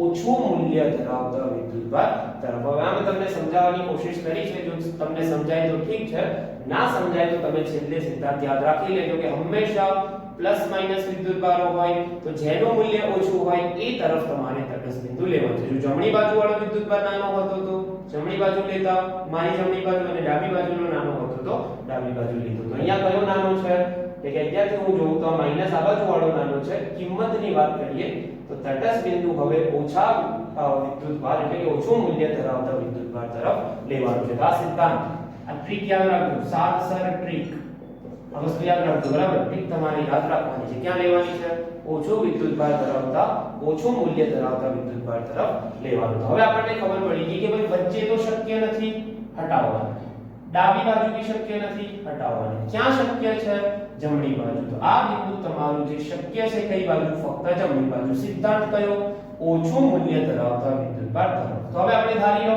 ઓછું મૂલ્ય ધરાવતા વિદ્યુતભાર તરફ. હવે આમ તમને સમજાવવાની કોશિશ કરી છે. જો તમને સમજાય તો ઠીક છે, ના સમજાય તો તમે છેલ્લે સિદ્ધાંત યાદ રાખી લેજો કે હંમેશા પ્લસ માઈનસ વિદ્યુતભારો હોય તો જેનું મૂલ્ય ઓછું હોય એ તરફ તમારે તટસ્થ બિંદુ લેવાનું છે. જો જમણી બાજુ વાળો વિદ્યુતભાર નાનો હતો તો જમણી બાજુ લેતા, મારી જમણી બાજુ, અને ડાબી બાજુનો નાનો હતો તો ડાબી બાજુ લીધો. તો અહીંયા કયો નાનો છે? કે અહીંયાથી હું જોઉં તો માઈનસ આ બાજુ વાળો નાનો છે. કિંમતની વાત કરીએ તો તટસ્થ બિંદુ હવે ઓછા વિદ્યુતભાર એટલે કે ઓછું મૂલ્ય ધરાવતા વિદ્યુતભાર તરફ લેવાનું છે. તો આ સિદ્ધાંત, આ ટ્રીક યાદ રાખજો. સાતસર ટ્રીક, આ વસ્તુ યાદ રાખજો. બરાબર? ટ્રીક તમારે યાદ રાખવાની છે. ક્યાં લેવાની છે? ઓછું વિદ્યુતભાર ધરાવતા, ઓછું મૂલ્ય ધરાવતા વિદ્યુતભાર તરફ લેવાનું. તો હવે આપણને ખબર પડી ગઈ કે ભાઈ વચ્ચે તો શક્ય નથી, હટાવવાનું. ડાબી બાજુ બી શક્ય નથી, હટાવવાની. ક્યાં શક્ય છે? જમણી બાજુ. તો આ બિંદુ તમારું જે શક્ય છે કઈ બાજુ? ફક્ત જમણી બાજુ. સિદ્ધાંત કયો? ઓછું મૂલ્ય ધરાવતા વિદ્યુતભાર તરફ. તો હવે આપણે ધારી લો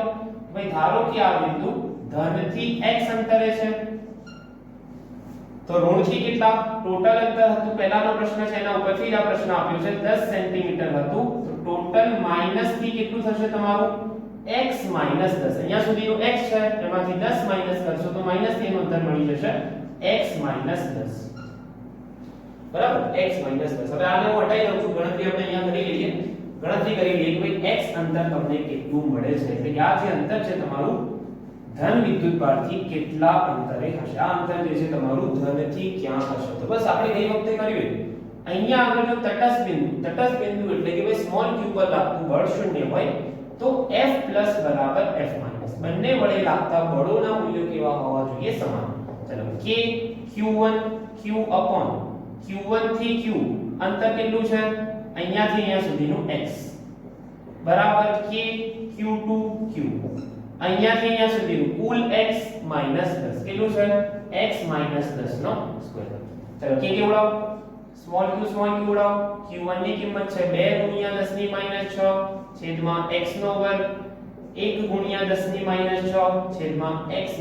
ભાઈ, ધારો કે આ બિંદુ ધનથી x અંતરે છે, તો ઋણથી કેટલા? ટોટલ અંતર હતું, પહેલાનો પ્રશ્ન છે એના ઉપરથી જ આ પ્રશ્ન આપ્યો છે, 10 સેન્ટીમીટર હતું. તો ટોટલ માઈનસ થી કેટલું થશે તમારું? x - 10. અહીંયા સુધીનો x છે, એમાંથી 10 માઈનસ કરશો તો માઈનસ થી એનું અંતર મળી જશે x - 10. બરાબર? x - 10. હવે આને હું હટાઈ દઉં છું. ગણતરી આપણે અહીંયા કરી લઈએ. ગણતરી કરી લઈએ કે ભાઈ x અંતર તમને કેટલું મળે છે. એટલે કે આ જે અંતર છે તમારું ધન વિદ્યુતભારથી કેટલા અંતરે હશે? આ અંતર જે છે તમારું ધનથી ક્યાં હશે? તો બસ આપણે ગઈ વખતે કર્યું અહીંયા આગળ જો તટસ્થ બિંદુ એટલે કે ભાઈ સ્મોલ q પર લાગતું બળ શૂન્ય હોય તો F પ્લસ બરાબર F માઈનસ. બંને વડે લાગતા બળોના મૂલ્યો કેવા હોવા જોઈએ? સમાન. ચલો k q1 q upon q1 થી q અંતર કેટલું છે અહીંયાથી અહીંયા સુધીનું x બરાબર k q2 q અહીંયાથી અહીંયા સુધીનું કુલ x -10 કેટલું છે x -10 નો સ્ક્વેર ચલો k કેવડાવો સ્મોલ q ઉડાવો q1 ની કિંમત છે 2 * 10 ની -6 છેદમાં x નો વર્ગ 1 * 10 ની -6 છેદમાં x -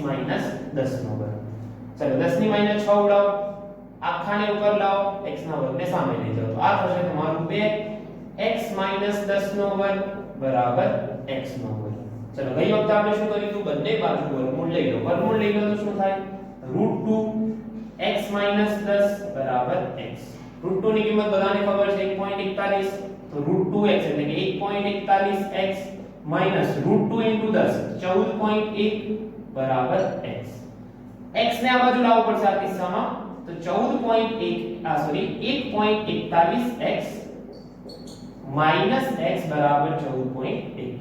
10 નો વર્ગ ચલો 10 ની -6 ઉડાવો આખાને ઉપર લાવો x ના વર્ગને સામે લઈ જાઓ તો આ થશે તમારું 2x - 10 નો વર્ગ બરાબર x નો વર્ગ ચલો ગઈ વખતે આપણે શું કર્યું હતું બંને બાજુ વર્ગમૂળ લઈ લો તો શું થાય √2x - 10 બરાબર x √2 ની કિંમત બધાને ખબર છે 1.41 તો √2x એટલે કે 1.41x -√2 * 10 14.1 બરાબર x x ને આ બાજુ લાવવો પડશે આ કિસ્સામાં તો 1.41x - x બરાબર 14.1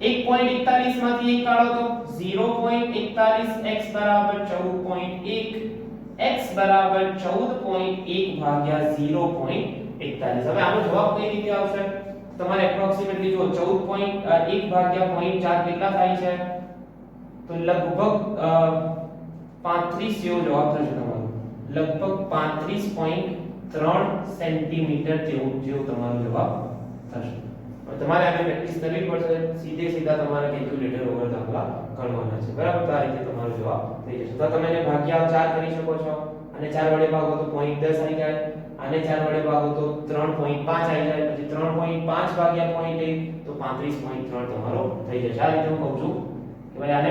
1.41 માંથી 1 કાઢો તો 0.41x બરાબર 14.1 x બરાબર 14.1 ભાગ્યા 0.41 હવે આનો જવાબ કઈ રીતે આવશે તમારે એપ્રોક્સિમેટલી જો 14.1 ભાગ્યા 0.4 કેટલા થાય છે તો લગભગ 35 જેવો જવાબ થશે તમારો લગભગ 35.3 સેન્ટીમીટર જેવો તમારો જવાબ થશે તમારે આને પ્રેક્ટિસ કરવી પડશે સીધા તમારે કેલ્ક્યુલેટર વગર દાખલા ગણવાના છે બરાબર તો આ રીતે તમારો જવાબ થઈ જશે તો તમે એને ભાગ્યા 4 કરી શકો છો અને 4 વડે ભાગો તો 0.10 આવી જાય આને 4 વડે ભાગો તો 3.5 આવી જાય પછી 3.5 ભાગ્યા 0.1 તો 35.3 તમારો થઈ જશે આ રીતે હું કહું છું કે ભાઈ આને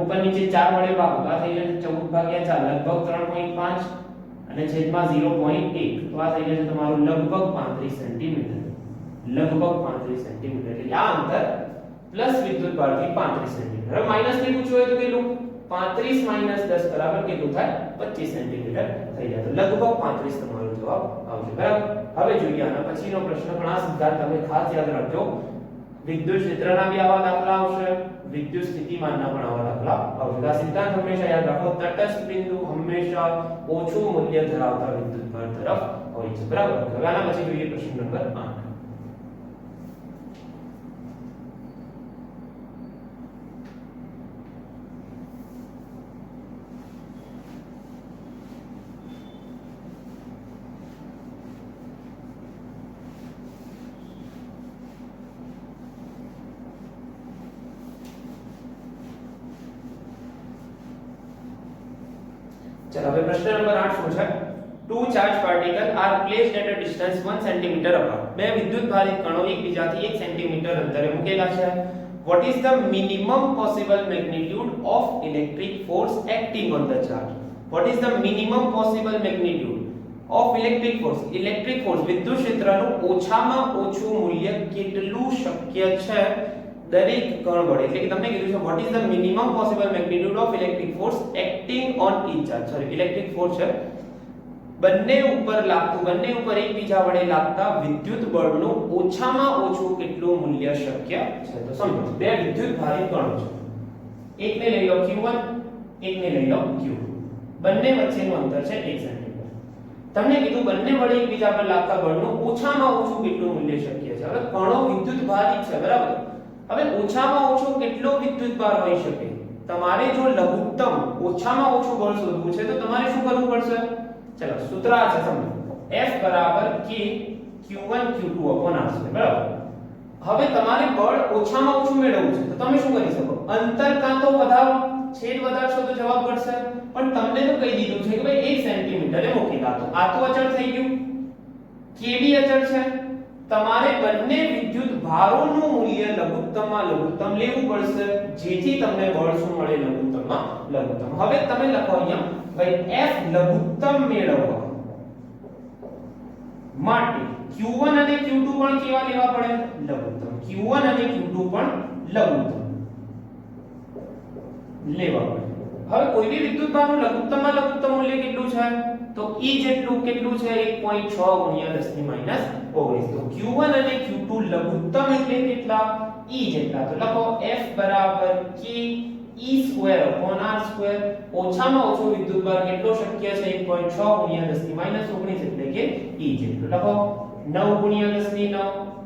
ઉપર નીચે 4 વડે ભાગો તો આ થઈ જશે 14 ભાગ્યા 4 લગભગ 3.5 અને છેદમાં 0.1 તો આ થઈ જશે તમારું લગભગ 35 સેન્ટીમીટર લગભગ 35 સેન્ટીમીટર એટલે આ અંતર પ્લસ વિદ્યુત ભારથી 35 સેન્ટીમીટર હવે માઈનસ થી પૂછ્યું હોય તો કેટલું 35 - 10 બરાબર કેટલું થાય 25 સેન્ટીમીટર થઈ જાય તો લગભગ 35 તમારો જવાબ આવશે બરાબર હવે જોઈએ આના પછીનો પ્રશ્ન પણ આ સિદ્ધાંત તમે ખાસ યાદ રાખજો વિદ્યુત ક્ષેત્રના બી આવા દાખલા આવશે વિદ્યુત સ્થિતિમાનના પણ આવા દાખલા આવશે આ સિદ્ધાંત હંમેશા યાદ રાખો તટસ્થ બિંદુ હંમેશા ઓછું મૂલ્ય ધરાવતા વિદ્યુત ભાર તરફ હોય છે બરાબર હવે આના પછી જોઈએ પ્રશ્ન નંબર 8 चलो હવે પ્રશ્ન નંબર 8 શું છે two charge particles are placed at a distance 1 cm apart બે વિદ્યુત ભારિત કણો એકબીજાથી 1 સેન્ટીમીટર અંતરે મૂકેલા છે what is the minimum possible magnitude of electric force acting on the charge what is the minimum possible magnitude of electric force વિદ્યુત ક્ષેત્રનું ઓછામાં ઓછું મૂલ્ય કેટલું શક્ય છે દરેક કણ વડે એટલે કે તમને કીધું છે what is the minimum possible magnitude of electric force acting on each charge sorry electric force છે બંને ઉપર એકબીજા વડે લાગતા વિદ્યુત બળનું ઓછામાં ઓછું કેટલું મૂલ્ય શક્ય છે તો સમજો બે વિદ્યુત ભારિત કણો છે એકને લઈ લો q1 એકને લઈ લો q2 બંને વચ્ચેનું અંતર છે 1 સેન્ટીમીટર તમને કીધું બંને વડે એકબીજા પર લાગતા બળનું ઓછામાં ઓછું કેટલું મૂલ્ય શક્ય છે હવે કણો વિદ્યુત ભારિત છે બરાબર હવે ઓછામાં ઓછો કેટલો વિદ્યુત ભાર હોઈ શકે તમારે જો લઘુત્તમ ઓછામાં ઓછું બળ શોધવું છે તો તમારે શું કરવું પડશે ચલો સૂત્ર આ છે સમજો F k q1 q2 r છે બરાબર હવે તમારે બળ ઓછામાં ઓછું મેળવવું છે તો તમે શું કરી શકો અંતર કાં તો વધારો છેદ વધારશો તો જવાબ મળશે પણ તમને તો કહી દીધું છે કે ભાઈ 1 સેન્ટીમીટરે મૂકેલા તો આ તો અચળ થઈ ગયું k બી અચળ છે તમારે બંને વિદ્યુત ભારોનું મૂલ્ય લઘુત્તમમાં લઘુત્તમ લેવું પડશે જેથી તમને બળ શું મળે લઘુત્તમમાં લઘુત્તમ હવે તમે લખો અહીંયા ભાઈ F લઘુત્તમ મેળવવા માટે Q1 અને Q2 પણ કેવા લેવા પડે લઘુત્તમ Q1 અને Q2 પણ લઘુત્તમ લેવા પડે હવે કોઈ બી વિદ્યુત ભારનું લઘુત્તમમાં લઘુત્તમ મૂલ્ય કેટલું છે તો E જેટલું કેટલું છે 1.6 * 10 - 19 તો Q1 અને Q2 લઘુત્તમ એટલે કેટલા E જેટલા તો લખો F k E²/r² ઓછામાં ઓછો વિદ્યુતભાર કેટલો શક્ય છે 1.6 ગુણ્યા 10 ની -19 એટલે કે E જેટલો લખો 9 ગુણ્યા 10 ની 9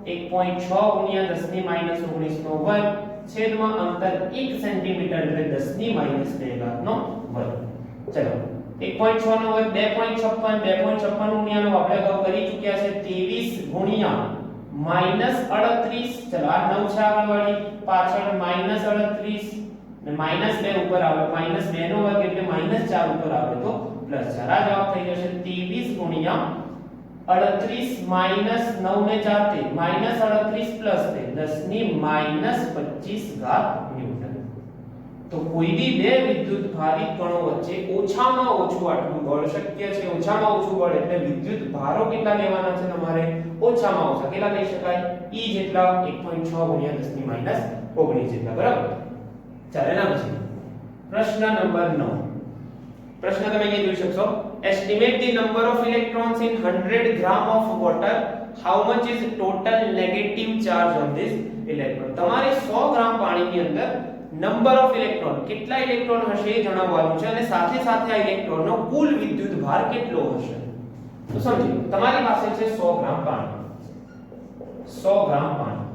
1.6 ગુણ્યા 10 ની -19 નો વર્ગ છેદમાં અંતર 1 સેન્ટીમીટર એટલે 10 ની -2 ઘાતનો વર્ગ ચલો 1.6 નો વર્ગ 2.56 ગુણ્યાનો આપણે અગાઉ કરી ચૂક્યા છે 23 ગુણ્યા -38 ચલો આ 9 છે આગળવાળી પાછળ -38 ને -2 ઉપર આવે -2 નો વર્ગ એટલે -4 ઉપર આવે તો +4 આ જવાબ થઈ જશે 23 ગુણ્યા 38 -9 ને 4 થી -38 + 10 ની -25 ઘાત ન્યૂટન તો કોઈ બી બે વિદ્યુત ભારિત કણો વચ્ચે ઓછામાં ઓછું આટલું બળ શક્ય છે ઓછામાં ઓછું બળ એટલે વિદ્યુત ભારો કેટલા લેવાના છે તમારે ઓછામાં ઓછા કેટલા લઈ શકાય E જેટલા 1.6 ગુણ્યા 10 ની -19 જેટલા બરાબર ચાલો એના પછી પ્રશ્ન નંબર 9 પ્રશ્ન તમે અહીં જોઈ શકશો estimate the number of electrons in 100 gram of water how much is total negative charge on this electron તમારે 100 ગ્રામ પાણીની અંદર નંબર ઓફ ઇલેક્ટ્રોન કેટલા ઇલેક્ટ્રોન હશે એ જણાવવાનું છે અને સાથે સાથે આ ઇલેક્ટ્રોનનો કુલ વિદ્યુત ભાર કેટલો હશે તો સમજી તમારી પાસે છે 100 ગ્રામ પાણી 100 ગ્રામ પાણી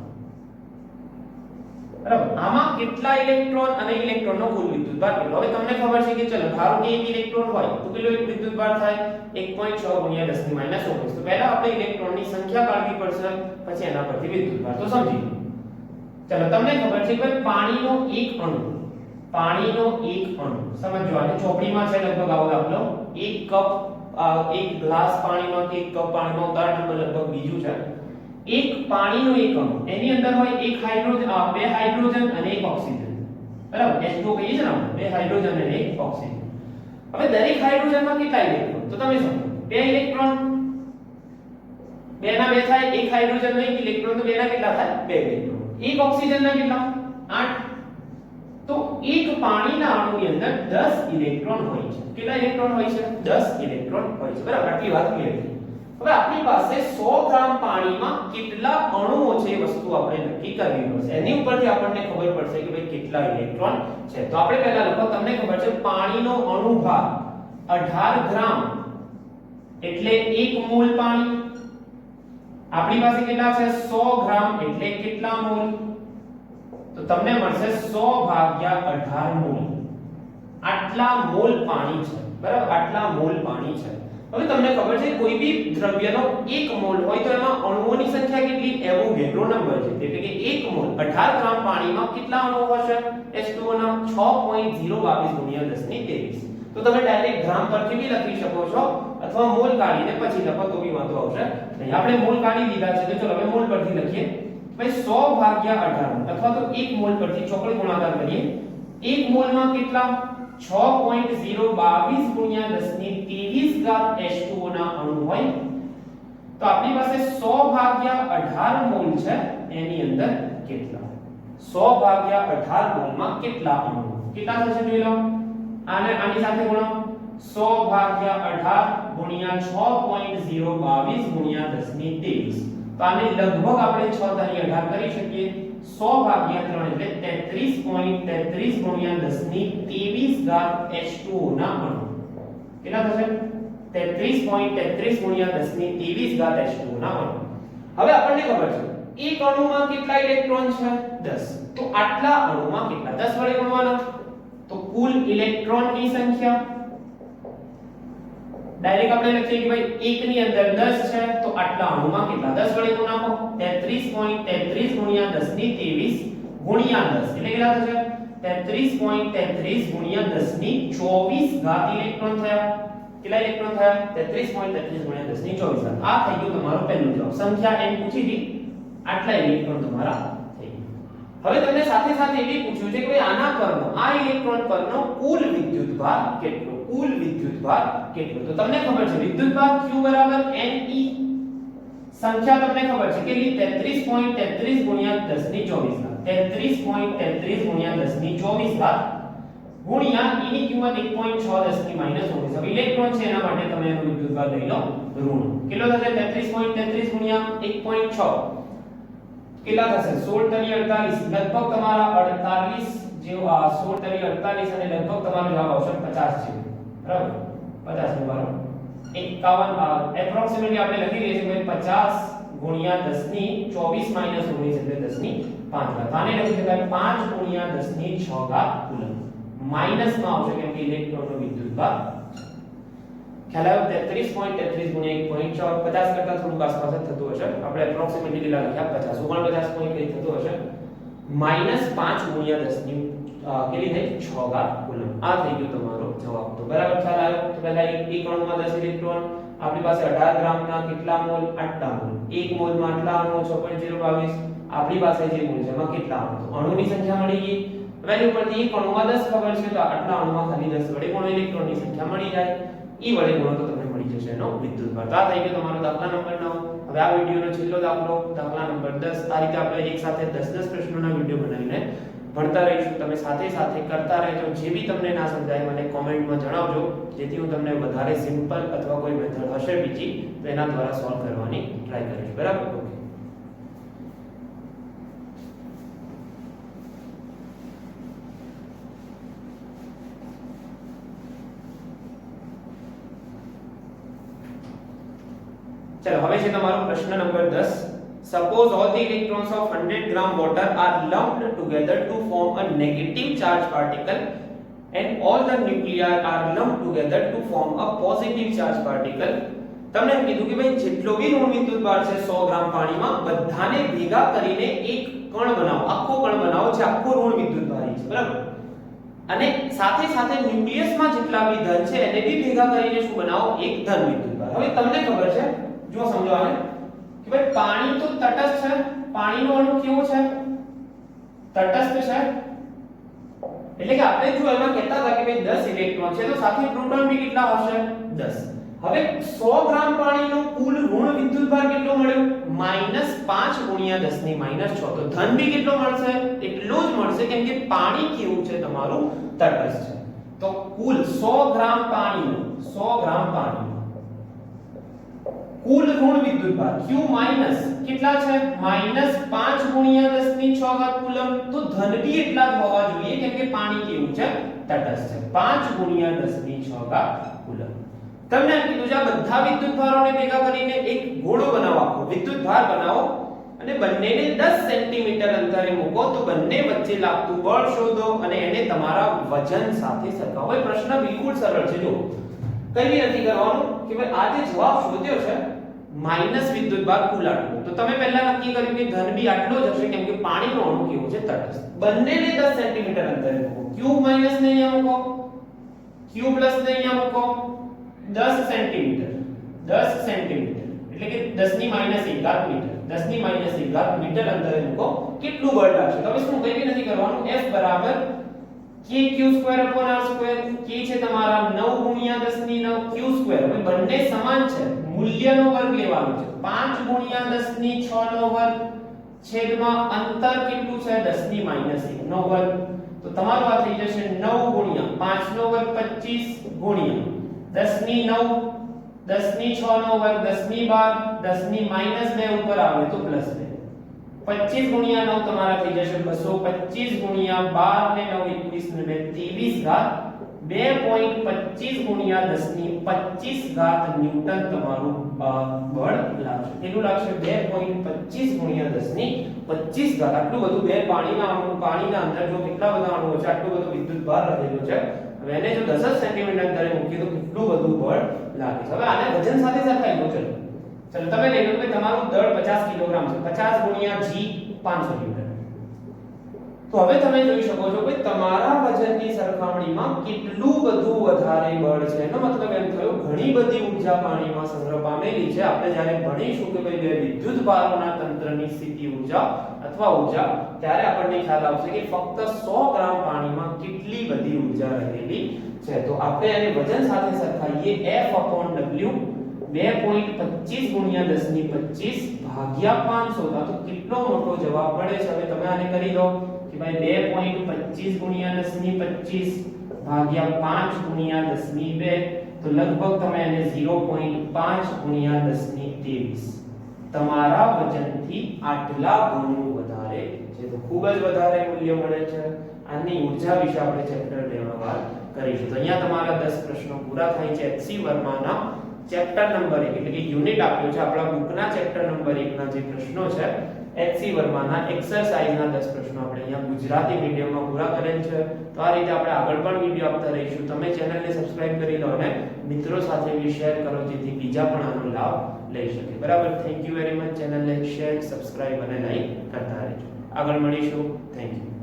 બરાબર આમાં કેટલા ઇલેક્ટ્રોન અને ઇલેક્ટ્રોનનો કુલ વિદ્યુત ભાર કેટલો હવે તમને ખબર છે કે ચલો ધારો કે એક ઇલેક્ટ્રોન હોય તો કેટલો વિદ્યુત ભાર થાય 1.6 ગુણ્યા 10 ની -19 તો પહેલા આપણે ઇલેક્ટ્રોનની સંખ્યા કાઢવી પડશે પછી એના પરથી વિદ્યુત ભાર તો સમજી ચલો તમને ખબર છે કે પાણીનો એક અણુ સમજો આને ચોપડીમાં છે લગભગ આવો દાખલો 1 કપ 1 ગ્લાસ પાણીમાં કે 1 કપ પાણીમાં ઉદાહરણ નંબર લગભગ બીજું છે એક પાણીનો એક અણુ એની અંદર હોય એક હાઇડ્રોજન બે હાઇડ્રોજન અને એક ઓક્સિજન બરાબર H2O કહીએ છીએ ને બે હાઇડ્રોજન અને એક ઓક્સિજન હવે દરેક હાઇડ્રોજનમાં કેટલા ઇલેક્ટ્રોન તો તમે સમજો બે ઇલેક્ટ્રોન બે ના બે થાય એક હાઇડ્રોજન નો એક ઇલેક્ટ્રોન તો બે ના કેટલા થાય બે ઇલેક્ટ્રોન એક ઓક્સિજન ના કેટલા 8 તો એક પાણીના અણુની અંદર 10 ઇલેક્ટ્રોન હોય છે કેટલા ઇલેક્ટ્રોન હોય છે 10 ઇલેક્ટ્રોન હોય છે બરાબર આટલી વાત ક્લિયર થઈ હવે આપણી પાસે 100 ગ્રામ પાણીમાં કેટલા અણુઓ છે એ વસ્તુ આપણે નક્કી કરવી પડશે એની ઉપરથી આપણને ખબર પડશે કે ભાઈ કેટલા ઇલેક્ટ્રોન છે તો આપણે પહેલા લખો તમને ખબર છે પાણીનો અણુભાર 18 ગ્રામ એટલે 1 મોલ પાણી આપણી પાસે કેટલા છે 100 ગ્રામ એટલે કેટલા મોલ તો તમને મળશે 100 ભાગ્યા 18 મોલ આટલા મોલ પાણી છે બરાબર આટલા મોલ પાણી છે હવે તમને ખબર છે કોઈ બી દ્રવ્યનો 1 મોલ હોય તો એમાં અણુઓની સંખ્યા કેટલી એવોગેડ્રો નંબર છે એટલે કે 1 મોલ 18 ગ્રામ પાણીમાં કેટલા અણુઓ હશે H2O ના 6.022 ગુણ્યા 10 ની 23 તો તમે ડાયરેક્ટ ગ્રામ પરથી બી લખી શકો છો અથવા મોલ કાઢીને પછી લખો તો બી વાંધો આવશે નહીં આપણે મોલ કાઢી લીધા છે તો ચલો હવે મોલ પરથી લખીએ ભાઈ 100 ભાગ્યા 18 અથવા તો 1 મોલ પરથી ચોકડી ગુણાકાર કરીએ 1 મોલમાં કેટલા 6.022 ગુણ્યા 10 ની 23 ઘાત H2O ના અણુ હોય તો આપણી પાસે 100 ભાગ્યા 18 મોલ છે એની અંદર કેટલા 100 ભાગ્યા 18 મોલમાં કેટલા અણુ કેટલા થશે જોઈ લો આને આની સાથે ગુણો 100 ભાગ્યા 18 ગુણ્યા 6.022 ગુણ્યા 10 ની 23 તો આને લગભગ આપણે 6 તારી 18 કરી શકીએ 100 ભાગ્યા 3 એટલે 33.33 ગુણ્યા 10 ની 23 ઘાત H2O ના અણુ કેટલા થશે 33.33 ગુણ્યા 10 ની 23 ઘાત H2O ના અણુ હવે આપણને ખબર છે એક અણુમાં કેટલા ઇલેક્ટ્રોન છે 10 તો આટલા અણુમાં કેટલા 10 વડે ગુણવાના તો કુલ ઇલેક્ટ્રોનની સંખ્યા ડાયરેક્ટ આપણે લખીએ કે ભાઈ એક ની અંદર 10 છે તો આટલા અણુમાં કેટલા 10 વડે ગુણાવો 33.33 ગુણ્યા 10 ની 23 ગુણ્યા 10 એટલે કેટલા થશે 33.33 ગુણ્યા 10 ની 24 ઘાત ઇલેક્ટ્રોન થયા કેટલા ઇલેક્ટ્રોન થયા 33.33 ગુણ્યા 10 ની 24 ઘાત આ થઈ ગયું તમારો પહેલો જવાબ સંખ્યા n પૂછી હતી આટલા ઇલેક્ટ્રોન તમારા થઈ ગયા હવે તમને સાથે સાથે એ પૂછ્યું છે કે ભાઈ આના પરનો આ ઇલેક્ટ્રોન પરનો કુલ વિદ્યુતભાર કેટલો કુલ વિદ્યુતભાર કેટલો તો તમને ખબર છે વિદ્યુતભાર Q Ne સંખ્યા તમને ખબર છે કેટલી 33.33 ગુણ્યા 10 ની 24 ઘાત 33.33 ગુણ્યા 10 ની 24 ઘાત ગુણ્યા E ની કિંમત 1.6 10 ની -19 હવે ઇલેક્ટ્રોન છે એના માટે તમે એનો વિદ્યુતભાર લઈ લો ઋણ કેટલો થશે 33.33 ગુણ્યા 1.6 કેટલા થશે 16 તરી 48 લગભગ તમારા 48 જે 16 તરી 48 અને લગભગ તમારો જવાબ આવશે 50 છે બરાબર 50 બરાબર 51 એપ્રોક્સિમેટલી આપણે લખી દઈએ છીએ કે 50 ગુણ્યા 10 ની 24 - 19 એટલે 10 ની 5 ઘાત આને લખી શકાય 5 ગુણ્યા 10 ની 6 ઘાત કુલમ માઈનસ માં આવશે કેમ કે ઇલેક્ટ્રોનનો વિદ્યુતભાર ખ્યાલ આવ્યો 33.33 ગુણ્યા 1.4 50 કરતા થોડું આસપાસ થતું હશે આપણે એપ્રોક્સિમેટલી કેટલા લખ્યા 50 49 પોઈન્ટ કઈ થતું હશે -5 ગુણ્યા 10 ની કેટલી થઈ 6 ઘાત કુલમ આ થઈ ગયો તમારો જવાબ તો બરાબર ખ્યાલ આવ્યો તો પહેલા એક અણુમાં 10 ઇલેક્ટ્રોન આપણી પાસે 18 ગ્રામના કેટલા મોલ 8 મોલ 1 મોલમાં આટલા અણુઓ 6.022 આપણી પાસે જે મોલ છે એમાં કેટલા અણુ તો અણુની સંખ્યા મળી ગઈ વેલ્યુ પરથી એક અણુમાં 10 ખબર છે તો આટલા અણુમાં ખાલી 10 વડે ગુણો ઇલેક્ટ્રોનની સંખ્યા મળી જાય ઈ વડે ગુણો તો તમને મળી જશે એનો વિદ્યુતભાર તો આ થઈ ગયો તમારો દાખલા નંબર 9 હવે આ વિડિયોનો છેલ્લો દાખલો દાખલા નંબર 10 આ રીતે આપણે એક સાથે 10 પ્રશ્નોના વિડિયો બનાવીને ભણતા રહીશું તમે સાથે સાથે કરતા રહેજો જે બી તમને ના સમજાય મને કોમેન્ટમાં જણાવજો જેથી હું તમને વધારે સિમ્પલ અથવા કોઈ મેથડ હશે બીજી તો એના દ્વારા સોલ્વ કરવાની ટ્રાય કરીશ બરાબર ઓકે चलो હવે છે તમારો પ્રશ્ન number 10 suppose all the electrons of 100 gram water are lumped together to form a negative charge particle and all the nuclei are lumped together to form a positive charge particle તમને એમ કીધું કે ભાઈ જેટલો બી ઋણ વિદ્યુતભાર છે 100 ગ્રામ પાણીમાં બધાને ભેગા કરીને એક કણ બનાવો આખો કણ બનાવો જે આખો ઋણ વિદ્યુતભારી છે બરાબર અને સાથે સાથે ન્યુક્લિયસમાં જેટલા બી ધન છે એને બી ભેગા કરીને શું બનાવો એક ધન વિદ્યુતભાર હવે તમને ખબર છે જો સમજો આને કે ભાઈ પાણી તો તટસ્થ છે પાણીનો અણુ કેવો છે તટસ્થ છે એટલે કે આપણે જો એમાં કહેતા હતા કે ભાઈ 10 ઇલેક્ટ્રોન છે તો સાથે પ્રોટોન બી કેટલા હશે 10 હવે 100 ગ્રામ પાણીનો કુલ ઋણ વિદ્યુતભાર કેટલો મળ્યો -5 ગુણ્યા 10 ની -6 તો ધન બી કેટલો મળશે એટલો જ મળશે કેમ કે પાણી કેવું છે તમારું તટસ્થ છે તો કુલ 100 ગ્રામ પાણીનો કુલ ઋણ વિદ્યુતભાર Q માઈનસ કેટલા છે -5 ગુણ્યા 10 ની 6 ઘાત કુલમ તો ધન બી એટલા જ હોવા જોઈએ કેમ કે પાણી કેવું છે તટસ્થ છે 5 ગુણ્યા 10 ની 6 ઘાત કુલમ તમને એમ કીધું છે આ બધા વિદ્યુતભારોને ભેગા કરીને એક ગોળો બનાવો આખો વિદ્યુતભાર બનાવો અને બંનેને 10 સેન્ટીમીટર અંતરે મૂકો તો બંને વચ્ચે લાગતું બળ શોધો અને એને તમારા વજન સાથે સરખાવો એ પ્રશ્ન બિલકુલ સરળ છે જો કઈ નથી કરવાનું કે ભાઈ આ જે જવાબ શોધ્યો છે માઈનસ વિદ્યુતભાર કુલ આટલો તો તમે પહેલા નક્કી કર્યું કે ધન બી આટલો જ હશે કેમ કે પાણીનો અણુ કેવો છે તટસ્થ બંનેને 10 સેન્ટીમીટર અંતરે મૂકો q માઈનસ ને અહીંયા મૂકો q પ્લસ ને અહીંયા મૂકો 10 સેન્ટીમીટર એટલે કે 10 ની -1 ઘાત મીટર 10 ની -1 ઘાત મીટર અંતરે મૂકો કેટલું બળ લાગશે તો હવે શું કંઈ બી નથી કરવાનું F બરાબર kq2 r2 k છે તમારા 9 ગુણ્યા 10 ની 9 q2 હવે બંને સમાન છે મૂલ્યનો વર્ગ લેવાનો છે 5 ગુણ્યા 10 ની 6 નો વર્ગ છેદમાં અંતર કેટલું છે 10 ની -1 નો વર્ગ તો તમારો આ થઈ જશે 9 ગુણ્યા 5 નો વર્ગ 25 ગુણ્યા 10 ની 9 10 ની 6 નો વર્ગ 10 ની 12 10 ની -2 ઉપર આવે તો +2 25 ગુણ્યા 9 તમારા થઈ જશે 225 ગુણ્યા 12 ને 9 21 ને 23 ઘાત 2.25 ગુણ્યા 10 ની 25 ઘાત ન્યૂટન તમારું બળ લાગશે કેટલું લાગશે 2.25 ગુણ્યા 10 ની 25 ઘાત આટલું બધું બે પાણીના અંદર જો કેટલા બધા અણુઓ છે આટલું બધું વિદ્યુતભાર રહેલો છે હવે એને જો 10 સેન્ટીમીટર અંતરે મૂકીએ તો કેટલું બધું બળ લાગે છે હવે આને વજન સાથે સરખાઈ લો ચલો તમે લઈ લો કે તમારું દળ 50 કિલોગ્રામ છે 50 ગુણ્યા g 500 ન્યૂટન તો હવે તમે જોઈ શકો છો કે તમારા વજનની સરખામણીમાં કેટલું બધું વધારે બળ છે એનો મતલબ એમ થયો ઘણી બધી ઊર્જા પાણીમાં સંગ્રહ પામેલી છે આપણે જ્યારે ભણીશું કે ભાઈ બે વિદ્યુતભારોના તંત્રની સ્થિતિ ઊર્જા અથવા ઊર્જા ત્યારે આપણને ખ્યાલ આવશે કે ફક્ત 100 ગ્રામ પાણીમાં કેટલી બધી ઊર્જા રહેલી છે તો આપણે આને વજન સાથે સરખાઈએ F/W 2.25 ગુણ્યા 10 ની 25 ભાગ્યા 500 તો કેટલો મોટો જવાબ મળે છે હવે તમે આને કરી દો કે ભાઈ 2.25 ગુણ્યા 10 ની 25 ભાગ્યા 5 ગુણ્યા 10 ની 2 તો લગભગ તમે એને 0.5 ગુણ્યા 10 ની 23 તમારા વજનથી આટલા ગણું વધારે છે તો ખૂબ જ વધારે મૂલ્ય મળે છે આની ઉર્જા વિશે આપણે ચેપ્ટર 2 માં વાત કરીશું. તો અહીંયા તમારા 10 પ્રશ્નો પૂરા થાય છે. એચસી વર્માના ચેપ્ટર નંબર 1 એટલે કે યુનિટ આપ્યો છે આપણા બુકના ચેપ્ટર નંબર 1 ના જે પ્રશ્નો છે એચસી વર્માના એક્સરસાઇઝના 10 પ્રશ્નો આપણે અહીંયા ગુજરાતી મીડિયમમાં પૂરા કરેલ છે. તો આ રીતે આપણે આગળ પણ વિડિયો આપતા રહીશું. તમે ચેનલને સબસ્ક્રાઇબ કરી લો અને મિત્રો સાથે બી શેર કરો જેથી બીજા પણ આનો લાભ લઈ શકે. બરાબર. Thank you very much. ચેનલને શેર, સબસ્ક્રાઇબ અને લાઈક કરતા રહેજો. આગળ મળીશું. Thank you.